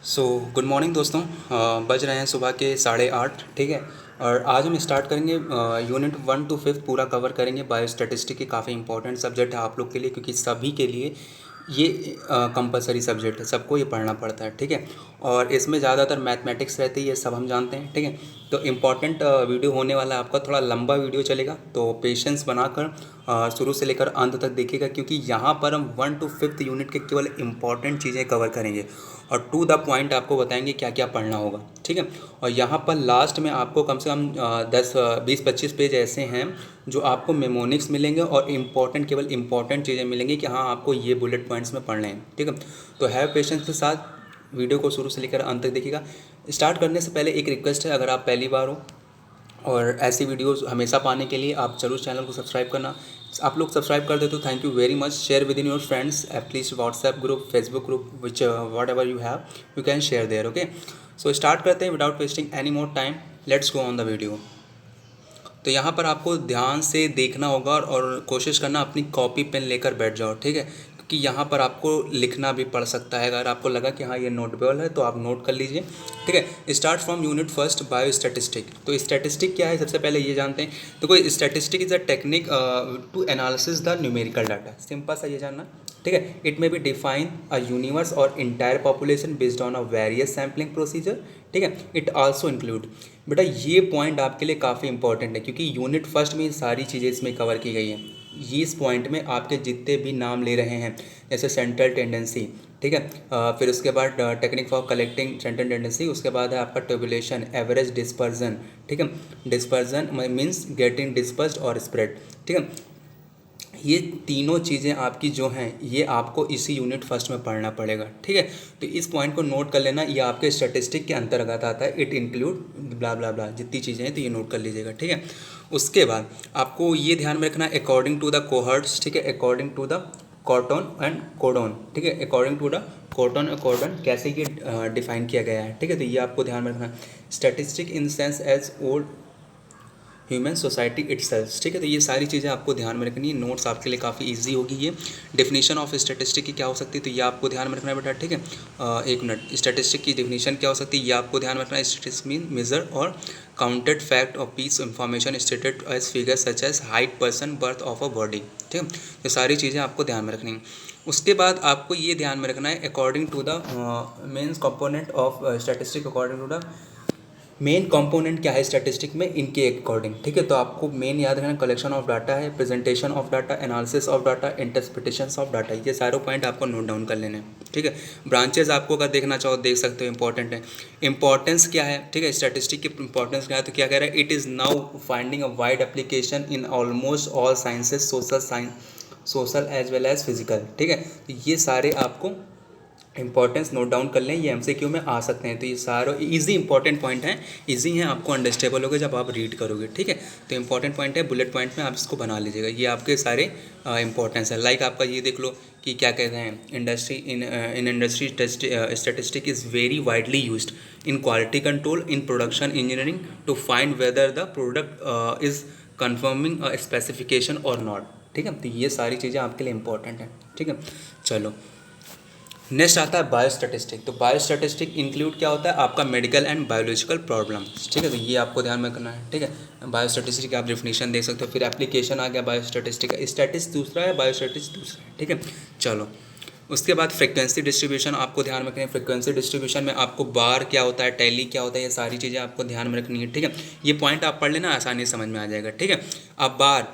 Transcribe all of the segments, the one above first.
Good morning दोस्तों। बज रहे हैं सुबह के 8:30। ठीक है। और आज हम स्टार्ट करेंगे यूनिट 1 to 5 पूरा कवर करेंगे। बायो स्टैटिस्टिक की काफ़ी इंपॉर्टेंट सब्जेक्ट है आप लोग के लिए, क्योंकि सभी के लिए ये कंपलसरी सब्जेक्ट है, सबको ये पढ़ना पड़ता है। ठीक है। और इसमें ज़्यादातर मैथमेटिक्स रहती है, ये सब हम जानते हैं। ठीक है। तो इम्पॉर्टेंट वीडियो होने वाला है आपका, थोड़ा लंबा वीडियो चलेगा, तो पेशेंस बनाकर शुरू से लेकर अंत तक देखिएगा, क्योंकि यहाँ पर हम 1 to 5 यूनिट के केवल इंपॉर्टेंट चीज़ें कवर करेंगे और टू द पॉइंट आपको बताएंगे क्या क्या पढ़ना होगा। ठीक है। और यहाँ पर लास्ट में आपको कम से कम 10 20 25 पेज ऐसे हैं जो आपको मेमोनिक्स मिलेंगे और इम्पॉर्टेंट, केवल इंपॉर्टेंट चीज़ें मिलेंगी कि हाँ आपको ये बुलेट पॉइंट्स में पढ़ने हैं। ठीक है। तो हैव पेशेंस के साथ वीडियो को शुरू से लेकर अंत तक देखिएगा। स्टार्ट करने से पहले एक रिक्वेस्ट है, अगर आप पहली बार हो और ऐसी वीडियोस हमेशा पाने के लिए आप जरूर चैनल को सब्सक्राइब करना। आप लोग सब्सक्राइब कर दे तो thank you very much. Share with in your friends, at least WhatsApp group, Facebook group, which what ever you have you can share their. Okay, so start करते हैं without wasting any more time. Let's go on the video. तो यहाँ पर आपको ध्यान से देखना होगा और कोशिश करना अपनी कॉपी पेन लेकर बैठ जाओ। ठीक है। क्योंकि यहाँ पर आपको लिखना भी पड़ सकता है, अगर आपको लगा कि हाँ ये नोटेबल है तो आप नोट कर लीजिए। ठीक है। Start from unit first, bio statistic. तो स्टैटिस्टिक क्या है सबसे पहले ये जानते हैं। तो कोई statistic is a technique to analysis the numerical data. Simple सा ये जानना। ठीक है। It may be define a universe और entire population based on a various sampling procedure. ठीक है। इट आल्सो इंक्लूड, बेटा ये पॉइंट आपके लिए काफ़ी इंपॉर्टेंट है, क्योंकि यूनिट फर्स्ट में ये सारी चीज़ें इसमें कवर की गई हैं। ये इस पॉइंट में आपके जितने भी नाम ले रहे हैं, जैसे सेंट्रल टेंडेंसी, ठीक है, फिर उसके बाद technique for collecting central tendency, उसके बाद है आपका टेबुलेशन, एवरेज डिस्पर्जन। ठीक है। डिस्पर्जन मीन्स गेटिंग डिस्पर्स्ड और स्प्रेड। ठीक है। ये तीनों चीज़ें आपकी जो हैं ये आपको इसी यूनिट फर्स्ट में पढ़ना पड़ेगा। ठीक है। तो इस पॉइंट को नोट कर लेना, ये आपके स्टैटिस्टिक के अंतर्गत आता है। इट इंक्लूड ब्ला ब्ला ब्ला, जितनी चीज़ें हैं तो ये नोट कर लीजिएगा। ठीक है। उसके बाद आपको ये ध्यान में रखना, अकॉर्डिंग टू द कोहर्ट्स। ठीक है। According to the Croxton and Cowden. ठीक है। अकॉर्डिंग टू द कॉटन और कोडोन कैसे ये डिफाइन किया गया है। ठीक है। तो ये आपको ध्यान में रखना। Statistic in sense as old human society itself. ठीक है। तो ये सारी चीज़ें आपको ध्यान में रखनी है, नोट्स आपके लिए काफ़ी इजी होगी। ये डेफिनेशन ऑफ स्टैटिस्टिक की क्या हो सकती है, तो ये आपको ध्यान में रखना है बेटा। ठीक है। एक मिनट, स्टैटिस्टिक की डेफिनेशन क्या हो सकती है ये आपको ध्यान में रखना है। स्टैटिस्टिक मीन मेजर और काउंटेड फैक्ट और piece information stated as figure such as height, person, birth of a body. ठीक है। ये सारी चीज़ें आपको ध्यान में रखनी है। उसके बाद आपको ये ध्यान में रखना है, according to the mens component of statistic, according to the main component क्या है स्टैटिस्टिक में इनके अकॉर्डिंग। ठीक है। तो आपको मेन याद रखना, कलेक्शन ऑफ डाटा है, presentation of data, analysis of data, interpretation of data. ये सारे पॉइंट आपको नोट डाउन कर लेने हैं। ठीक है। ब्रांचेज आपको अगर देखना चाहो देख सकते हो, इंपॉर्टेंट है। इंपॉर्टेंस क्या है, ठीक है, स्टैटिस्टिक की इंपॉर्टेंस क्या है, तो क्या कह रहा है, it is now finding a wide application in almost all sciences, social science, social as well as physical. ठीक है। तो ये सारे आपको इंपॉर्टेंस नोट डाउन कर लें, ये एमसीक्यू में आ सकते हैं। तो ये सारे इजी इंपॉर्टेंट पॉइंट हैं, इजी हैं, आपको अंडरस्टेबल होगा जब आप रीड करोगे। ठीक है। तो इंपॉर्टेंट पॉइंट है, बुलेट पॉइंट में आप इसको बना लीजिएगा। ये आपके सारे इंपॉर्टेंस है। लाइक आपका ये देख लो कि क्या कहते हैं, industry in industry statistic is very widely used in quality control, in production engineering, to find whether the product is conforming specification और नॉट। ठीक है। तो ये सारी चीज़ें आपके लिए इंपॉर्टेंट हैं। ठीक है। चलो नेक्स्ट आता है बायोस्टैटिस्टिक। तो बायोस्टैटिस्टिक इंक्लूड क्या होता है, आपका मेडिकल एंड बायोलॉजिकल प्रॉब्लम्स। ठीक है। तो ये आपको ध्यान में रखना है। ठीक है। बायोस्टैटिस्टिक आप डेफिनेशन देख सकते हो, फिर एप्लीकेशन आ गया बायोस्टैटिस्टिक का। स्टैटिस्ट दूसरा है, बायोस्टैटिस्टिक दूसरा है। ठीक है। चलो उसके बाद फ्रीक्वेंसी डिस्ट्रीब्यूशन आपको ध्यान में रखनी है। फ्रीक्वेंसी डिस्ट्रीब्यूशन में आपको बार क्या होता है, टैली क्या होता है, ये सारी चीज़ें आपको ध्यान में रखनी है। ठीक है। ये पॉइंट आप पढ़ लेना, आसानी से समझ में आ जाएगा। ठीक है। अब बार,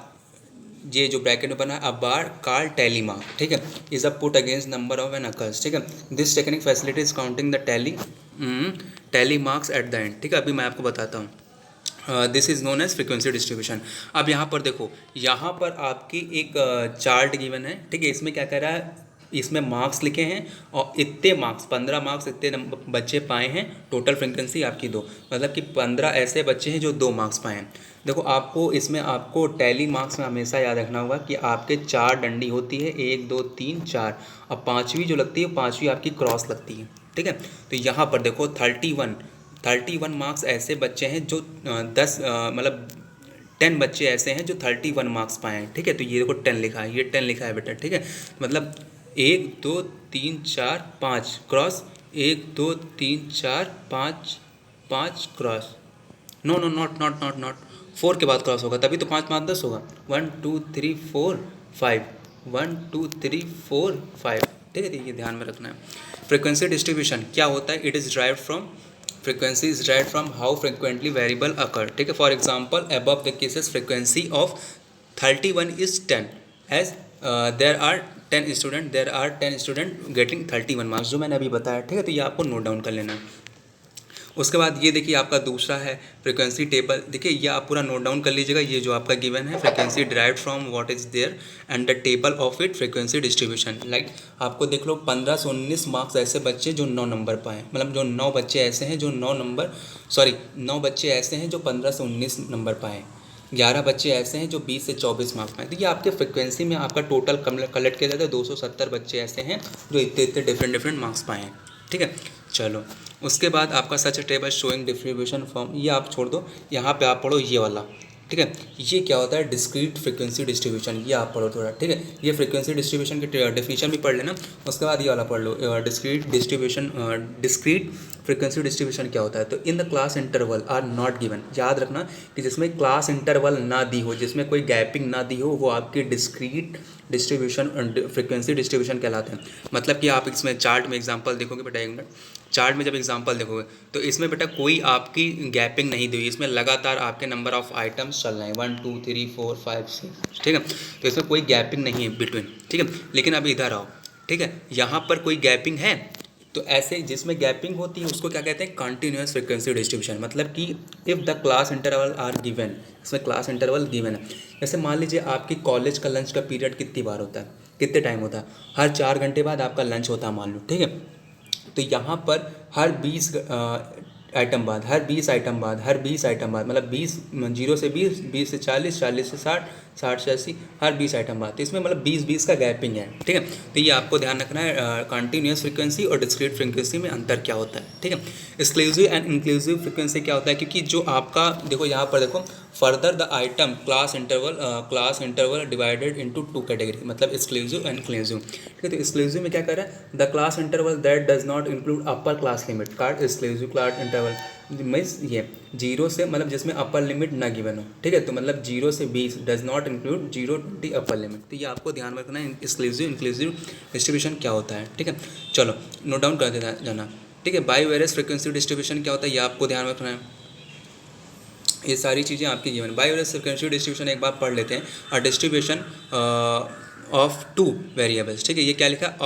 ये जो ब्रैकेट में बना है, अब बार कॉल टैली मार्क। ठीक है। Is a put against number of an occurs. ठीक है। This technique facilitates counting the tally marks at the end. ठीक है। अभी मैं आपको बताता हूँ। This is known as frequency distribution. अब यहाँ पर देखो, यहाँ पर आपकी एक चार्ट गिवन है। ठीक है। इसमें क्या कह रहा है, इसमें मार्क्स लिखे हैं और इतने मार्क्स, 15 मार्क्स इतने बच्चे पाए हैं, टोटल फ्रीक्वेंसी आपकी 2, मतलब कि 15 ऐसे बच्चे हैं जो 2 मार्क्स पाए हैं। देखो आपको इसमें आपको टैली मार्क्स में हमेशा याद रखना होगा कि आपके 4 डंडी होती है, 1 2 3 4, और 5वीं जो लगती है, 5वीं आपकी क्रॉस लगती है। ठीक है। तो यहाँ पर देखो 31 मार्क्स ऐसे बच्चे हैं जो 10 मतलब 10 बच्चे ऐसे हैं जो 31 मार्क्स पाए हैं। ठीक है। तो ये देखो 10 लिखा है, ये 10 लिखा है बेटा। ठीक है। मतलब 1 2 3 4 5 cross 1 2 3 4 5 5 cross, no no not 4 के बाद क्रॉस होगा, तभी तो 5 5 10 होगा। 1 2 3 4 5, 1 2 3 4 5, ठीक है। तो ये ध्यान में रखना है। फ्रिक्वेंसी डिस्ट्रीब्यूशन क्या होता है? It is derived from, frequency is derived from how frequently variable occur, ठीक है। For example above the cases frequency of 31 is 10 as there are 10 student getting 31 marks, जो मैंने अभी बताया, ठीक है। तो ये आपको नोट डाउन कर लेना है। उसके बाद ये देखिए आपका दूसरा है फ्रीक्वेंसी टेबल। देखिए ये आप पूरा नोट डाउन कर लीजिएगा। ये जो आपका गिवन है frequency derived from what is there and the table of it frequency distribution. Like आपको देख लो 15 से 19 मार्क्स ऐसे बच्चे जो 9 नंबर पाएँ, मतलब जो 9 बच्चे ऐसे हैं जो 9 बच्चे ऐसे हैं जो 15 से 19 नंबर पाएँ, 11 बच्चे ऐसे हैं जो 20 से 24 मार्क्स पाएँ। तो ये आपके फ्रिक्वेंसी में आपका टोटल कलेक्ट किया जाता है। 270 बच्चे ऐसे हैं जो इतने डिफरेंट मार्क्स पाए हैं, ठीक है। चलो उसके बाद आपका सच टेबल शोइंग डिस्ट्रीब्यूशन फॉर्म, ये आप छोड़ दो, यहाँ पे आप पढ़ो ये वाला, ठीक है। ये क्या होता है? डिस्क्रीट फ्रीक्वेंसी डिस्ट्रीब्यूशन, ये आप पढ़ो थोड़ा, ठीक है। ये फ्रीक्वेंसी डिस्ट्रीब्यूशन के डेफिनेशन भी पढ़ लेना। उसके बाद ये वाला पढ़ लो डिस्क्रीट फ्रीक्वेंसी डिस्ट्रीब्यूशन क्या होता है। तो in the class interval are not given, याद रखना कि जिसमें क्लास इंटरवल ना दी हो, जिसमें कोई गैपिंग ना दी हो, वो आपकी डिस्क्रीट डिस्ट्रीब्यूशन फ्रीक्वेंसी डिस्ट्रीब्यूशन कहलाते हैं। मतलब कि आप इसमें चार्ट में एग्जांपल देखोगे बेटा, एक मिनट, चार्ट में जब एग्जांपल देखोगे तो इसमें बेटा कोई आपकी गैपिंग नहीं दी हुई, इसमें लगातार आपके नंबर ऑफ आइटम्स चल रहे हैं 1 2 3 4 5 6, ठीक है। तो इसमें कोई गैपिंग नहीं है बिटवीन, ठीक है। लेकिन अब इधर आओ, ठीक है, यहाँ पर कोई गैपिंग है, तो ऐसे जिसमें गैपिंग होती है उसको क्या कहते हैं? Continuous frequency distribution. मतलब कि if the class interval are given, इसमें क्लास इंटरवल गिवन है। जैसे मान लीजिए आपकी कॉलेज का लंच का पीरियड कितनी बार होता है, कितने टाइम होता है? हर 4 घंटे बाद आपका लंच होता है मान लो, ठीक है। तो यहाँ पर हर 20 आइटम बाद, हर 20 आइटम बाद, हर 20 आइटम बाद, मतलब 20 0 से 20, 20 से 40, 40 से 60, 60 से 80, हर 20 आइटम बाद। तो इसमें मतलब 20 का गैपिंग है, ठीक है। तो ये आपको ध्यान रखना है। कंटिन्यूअस फ्रीक्वेंसी और डिस्क्रीट फ्रीक्वेंसी में अंतर क्या होता है, ठीक है। एक्सक्लूसिव एंड इंक्लूसिव फ्रीक्वेंसी क्या होता है? क्योंकि जो आपका देखो यहाँ पर देखो, further the item class interval divided into 2 category, मतलब एक्सक्लूसिव एंड इंक्लूसिव, ठीक है। तो एक्सक्लूसिव में क्या कर रहा है? The class interval that does not include upper class limit card exclusive class interval means ये 0 से, मतलब जिसमें अपर लिमिट ना गिवन हो, ठीक है। तो मतलब 0 से 20 does not include 0 to 20 upper limit. तो ये आपको ध्यान रखना है एक्सक्लूसिव इंक्लूसिव डिस्ट्रीब्यूशन क्या होता है, ठीक है। चलो नोट डाउन कर देना जाना, ठीक है। बाई वेरियस फ्रीक्वेंसी डिस्ट्रीब्यूशन क्या होता है, ये आपको ध्यान रखना है। ये सारी चीज़ें आपकी given. By various frequency distribution एक बार पढ़ लेते हैं। और डिस्ट्रीब्यूशन ऑफ 2 वेरिएबल्स, ठीक है। ये क्या लिखा है?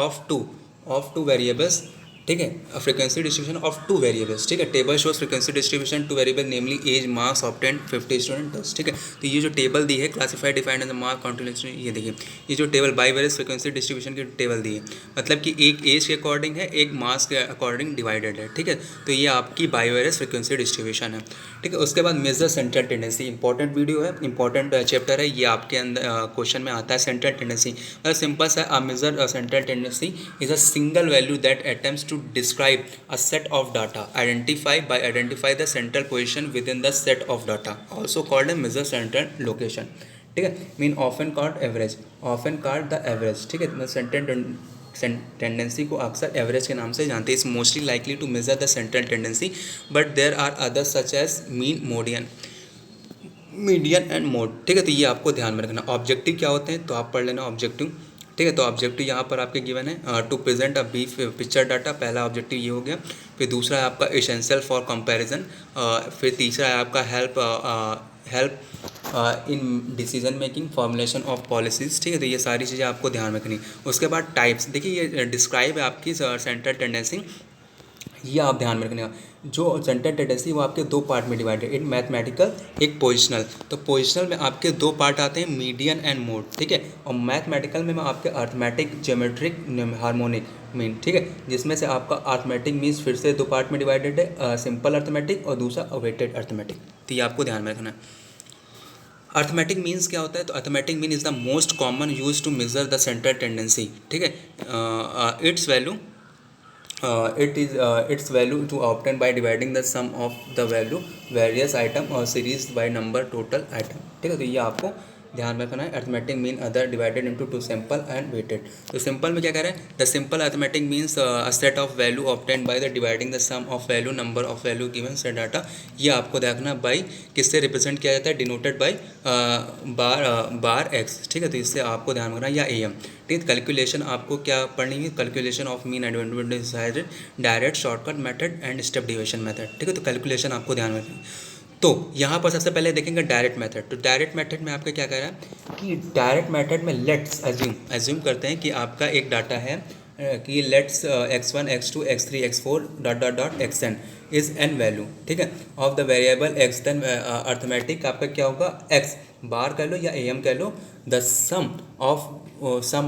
ऑफ टू वेरिएबल्स, ठीक है। फ्रीक्वेंसी डिस्ट्रीब्यूशन ऑफ 2 वेरिएबल्स, ठीक है। Table shows frequency distribution 2 variable namely age marks obtained 50 students, ठीक है। तो ये जो टेबल दी है classified defined as mark continuous, ये देखिए ये जो table by various frequency distribution की टेबल दी है, मतलब कि एक एज के अकॉर्डिंग है, एक मार्क्स के अकॉर्डिंग डिवाइडेड है, ठीक है। तो ये आपकी बाई वेरियस फ्रीक्वेंसी डिस्ट्रीब्यूशन है, ठीक है। उसके बाद measure central tendency, important video है, इंपॉर्टेंट चैप्टर है ये, आपके अंदर क्वेश्चन में आता है। सेंट्रल टेंडेंसी मतलब सिंपल सा, a measure central tendency is a single value that attempts to describe a set of data identify the central position within the set of data, also called a measure central location, ठीक है। Mean often called the average, ठीक है। मतलब central tendency को अक्सर average के नाम से जानते हैं। Is mostly likely to measure the central tendency but there are others such as median and mode, ठीक है। तो ये आपको ध्यान में रखना। ऑब्जेक्टिव क्या होते हैं तो आप पढ़ लेना ऑब्जेक्टिव, ठीक है। तो ऑब्जेक्टिव यहाँ पर आपके गिवन है to present a brief picture data, पहला ऑब्जेक्टिव ये हो गया। फिर दूसरा है आपका एसेंशियल फॉर कंपैरिजन, फिर तीसरा है आपका help in decision making, formulation of policies, ठीक है। तो ये सारी चीज़ें आपको ध्यान रखनी। उसके बाद टाइप्स, देखिए ये डिस्क्राइब है आपकी सेंट्रल टेंडेंसी, ये आप ध्यान में रखना। जो सेंट्रल टेंडेंसी वो आपके 2 पार्ट में डिवाइडेड, एक मैथमेटिकल एक पोजिशनल। तो पोजिशनल में आपके 2 पार्ट आते हैं, मीडियन एंड मोड, ठीक है। और मैथमेटिकल में आपके अर्थमेटिक, ज्योमेट्रिक, हार्मोनिक मीन, ठीक है। जिसमें से आपका अर्थमेटिक मीन्स फिर से 2 पार्ट में डिवाइडेड है, सिंपल अर्थमेटिक और दूसरा वेटेड अर्थमेटिक। तो ये आपको ध्यान में रखना है। अर्थमेटिक मीन्स क्या होता है? तो arithmetic mean is the most common use to measure the central tendency, ठीक है। It's value its value to obtain by dividing the sum of the value various item और series by number total item, ठीक है। तो ये आपको ध्यान में रखना है। Arithmetic mean other divided into two simple and weighted. तो सिंपल में क्या कह रहे हैं, the simple arithmetic means a set of value obtained by the dividing the sum of value number of value given set data. ये आपको देखना by किससे रिप्रेजेंट किया जाता है, डिनोटेड बाई बार एक्स, ठीक है। तो इससे आपको ध्यान रखना, या ए एम, ठीक है। कैलकुलेशन आपको क्या पढ़नी है, calculation of mean and direct shortcut method and step division method, ठीक है। तो कैलकुलेशन आपको ध्यान में रखना है। तो यहाँ पर सबसे पहले देखेंगे डायरेक्ट मेथड। तो डायरेक्ट मेथड में आपका क्या कह रहा है कि डायरेक्ट मेथड में लेट्स अज्यूम करते हैं कि आपका एक डाटा है कि let's x1 x2 x3 x4 dot dot dot xn is n value, ठीक है, of the variable x। Then arithmetic आपका क्या होगा, x बार कह लो या am कह लो, the sum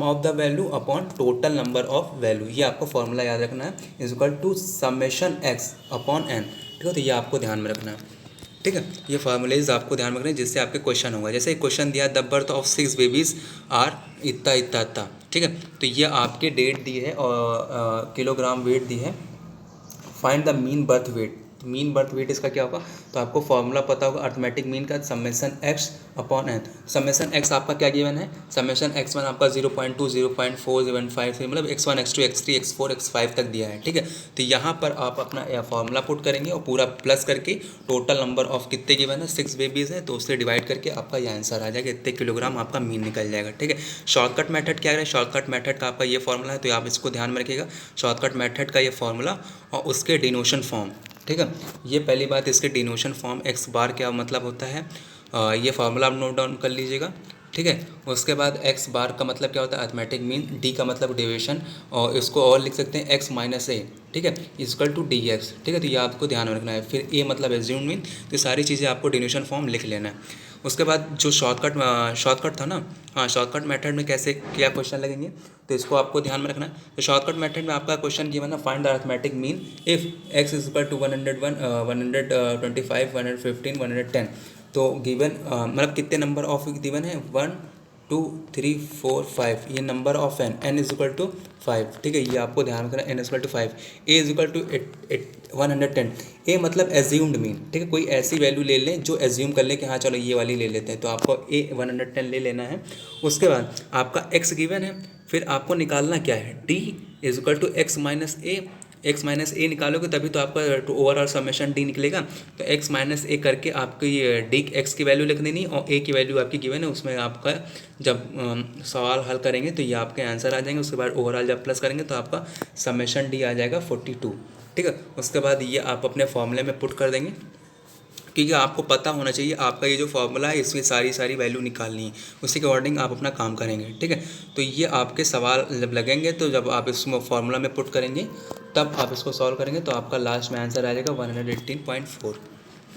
of the value upon total number of value. ये आपको फॉर्मूला याद रखना है, is equal to summation x upon n, ठीक है। तो ये आपको ध्यान में रखना है, ठीक है। ये फार्मूलेज आपको ध्यान में रखना है, जिससे आपके क्वेश्चन होगा। जैसे क्वेश्चन दिया the birth of 6 babies are इतना इतना इतना, ठीक है। तो ये आपके डेट दी है और किलोग्राम वेट दी है। Find the mean birth weight. तो मीन बर्थ वेट इसका क्या होगा, तो आपको फॉर्मूला पता होगा अर्थमेटिक मीन का, summation x upon n. Summation x आपका क्या गिवन है, समेशन x1 आपका 0.2 0.475 मतलब x1 x2 x3 x4 x5 तक दिया है, ठीक है। तो यहाँ पर आप अपना फॉर्मूला पुट करेंगे और पूरा प्लस करके टोटल नंबर ऑफ कितने गिवन है, 6 बेबीज़ है, तो उससे डिवाइड करके आपका ये आंसर आ जाएगा, इतने किलोग्राम आपका मीन निकल जाएगा, ठीक है। शॉर्टकट मेथड क्या है, शॉर्टकट मेथड का आपका ये फॉर्मूला है, तो आप इसको ध्यान में रखिएगा। शॉर्टकट मेथड का ये फॉर्मूला और उसके डिनोशन फॉर्म, ठीक है। ये पहली बात, इसके डिनोशन फॉर्म एक्स बार क्या मतलब होता है, ये फार्मूला आप नोट डाउन कर लीजिएगा, ठीक है। उसके बाद एक्स बार का मतलब क्या होता है, अर्थमेटिक मीन, डी का मतलब डेविएशन, और इसको और लिख सकते हैं एक्स माइनस ए, ठीक है, इक्वल टू डी एक्स, ठीक है। तो ये आपको ध्यान में रखना है। फिर ए मतलब एज्यूम मीन, तो सारी चीज़ें आपको डिनोशन फॉर्म लिख लेना है। उसके बाद जो शॉर्टकट था ना, हाँ, शॉर्टकट मेथड में कैसे क्या क्वेश्चन लगेंगे, तो इसको आपको ध्यान में रखना है। तो शॉर्टकट मेथड में आपका क्वेश्चन गिवन है, find the arithmetic mean if x is equal to 101 125 115 110। तो गिवन मतलब कितने नंबर ऑफ गिवन है, 1 2 3 4 5, ये number of n is equal to 5, ठीक है। ये आपको ध्यान रखना, n is equal to 5, a is equal to 110। A मतलब एज्यूम्ड मीन, ठीक है, कोई ऐसी वैल्यू ले लें जो एज्यूम कर लें कि हाँ चलो ये वाली ले लेते हैं, तो आपको a 110 ले लेना है। उसके बाद आपका x गिवन है, फिर आपको निकालना क्या है, d is equal to x minus a. x minus a निकालोगे तभी तो आपका ओवरऑल समेशन d निकलेगा। तो x माइनस ए करके आपको ये d x की वैल्यू लिख देनी, और a की वैल्यू आपकी गिवन है, उसमें आपका जब सवाल हल करेंगे तो ये आपके आंसर आ जाएंगे। उसके बाद ओवरऑल जब प्लस करेंगे तो आपका समेशन d आ जाएगा 42, ठीक है। उसके बाद ये आप अपने फॉर्मूले में पुट कर देंगे, क्योंकि आपको पता होना चाहिए आपका ये जो फॉर्मूला है इसमें सारी वैल्यू निकालनी है, उसी के अकॉर्डिंग आप अपना काम करेंगे, ठीक है। तो ये आपके सवाल जब लगेंगे तो जब आप इसमें फॉर्मूला में पुट करेंगे तब आप इसको सॉल्व करेंगे, तो आपका लास्ट में आंसर आ जाएगा 118.4,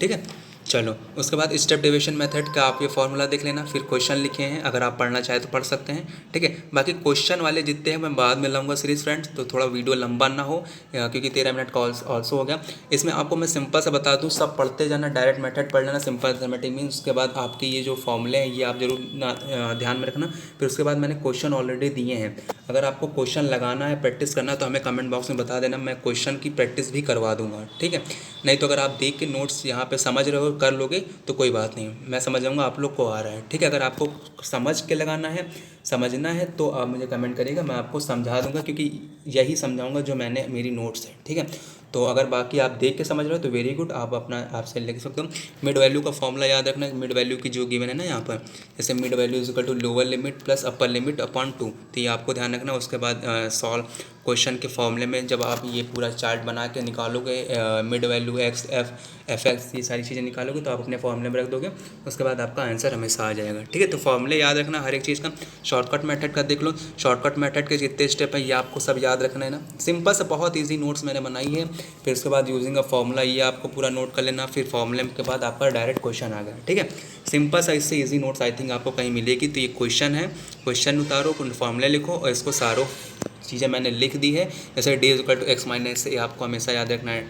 ठीक है। चलो, उसके बाद स्टेप डेविएशन मेथड का आप ये फॉर्मूला देख लेना, फिर क्वेश्चन लिखे हैं, अगर आप पढ़ना चाहें तो पढ़ सकते हैं, ठीक है। बाकी क्वेश्चन वाले जितने हैं मैं बाद में लाऊंगा सीरीज फ्रेंड्स, तो थोड़ा वीडियो लंबा ना हो, क्योंकि 13 मिनट का ऑल्सो हो गया। इसमें आपको मैं सिंपल से बता दूं, सब पढ़ते जाना, डायरेक्ट मेथड पढ़ लेना, सिंपल अर्थमेटिक मीन। उसके बाद आपके ये जो फॉर्मूले हैं ये आप जरूर ध्यान में रखना। फिर उसके बाद मैंने क्वेश्चन ऑलरेडी दिए हैं, अगर आपको क्वेश्चन लगाना है, प्रैक्टिस करना, तो हमें कमेंट बॉक्स में बता देना, मैं क्वेश्चन की प्रैक्टिस भी करवा दूंगा, ठीक है। नहीं तो अगर आप देख के नोट्स यहाँ पे समझ रहे हो, कर लोगे तो कोई बात नहीं, मैं समझ जाऊँगा आप लोग को आ रहा है, ठीक है। अगर आपको समझ के लगाना है, समझना है, तो आप मुझे कमेंट करिएगा, मैं आपको समझा दूंगा, क्योंकि यही समझाऊंगा जो मैंने मेरी नोट्स है, ठीक है। तो अगर बाकी आप देख के समझ रहे हो तो वेरी गुड, आप अपना आपसे लिख सकते हो। मिड वैल्यू का फॉर्मूला याद रखना है, मिड वैल्यू की जो गिवन है ना यहाँ पर, जैसे mid value is equal to lower limit plus upper limit upon 2, तो ये आपको ध्यान रखना। उसके बाद सॉल्व क्वेश्चन के फॉर्मूले में जब आप ये पूरा चार्ट बना के निकालोगे, mid value x F x, ये सारी चीज़ें निकालोगे तो आप अपने फॉर्मूले में रख दोगे, उसके बाद आपका आंसर हमेशा आ जाएगा, ठीक है। तो फॉर्मूले याद रखना हर एक चीज़ का। शॉर्टकट मेथड का देख लो, शॉर्टकट मेथड के जितने स्टेप है ये आपको सब याद रखना है ना, सिंपल से बहुत ईजी नोट्स मैंने बनाई है। फिर उसके बाद यूजिंग अ फॉर्मूला, ये आपको पूरा नोट कर लेना, फिर फॉर्मूले के बाद आपका डायरेक्ट क्वेश्चन आ गया, ठीक है। सिंपल सा, इससे ईजी नोट्स आई थिंक आपको कहीं मिलेगी। तो ये क्वेश्चन है, क्वेश्चन उतारो, फॉर्मूले लिखो, और इसको सारों चीज़ें मैंने लिख दी है। जैसे D is equal to X minus A आपको हमेशा याद रखना है,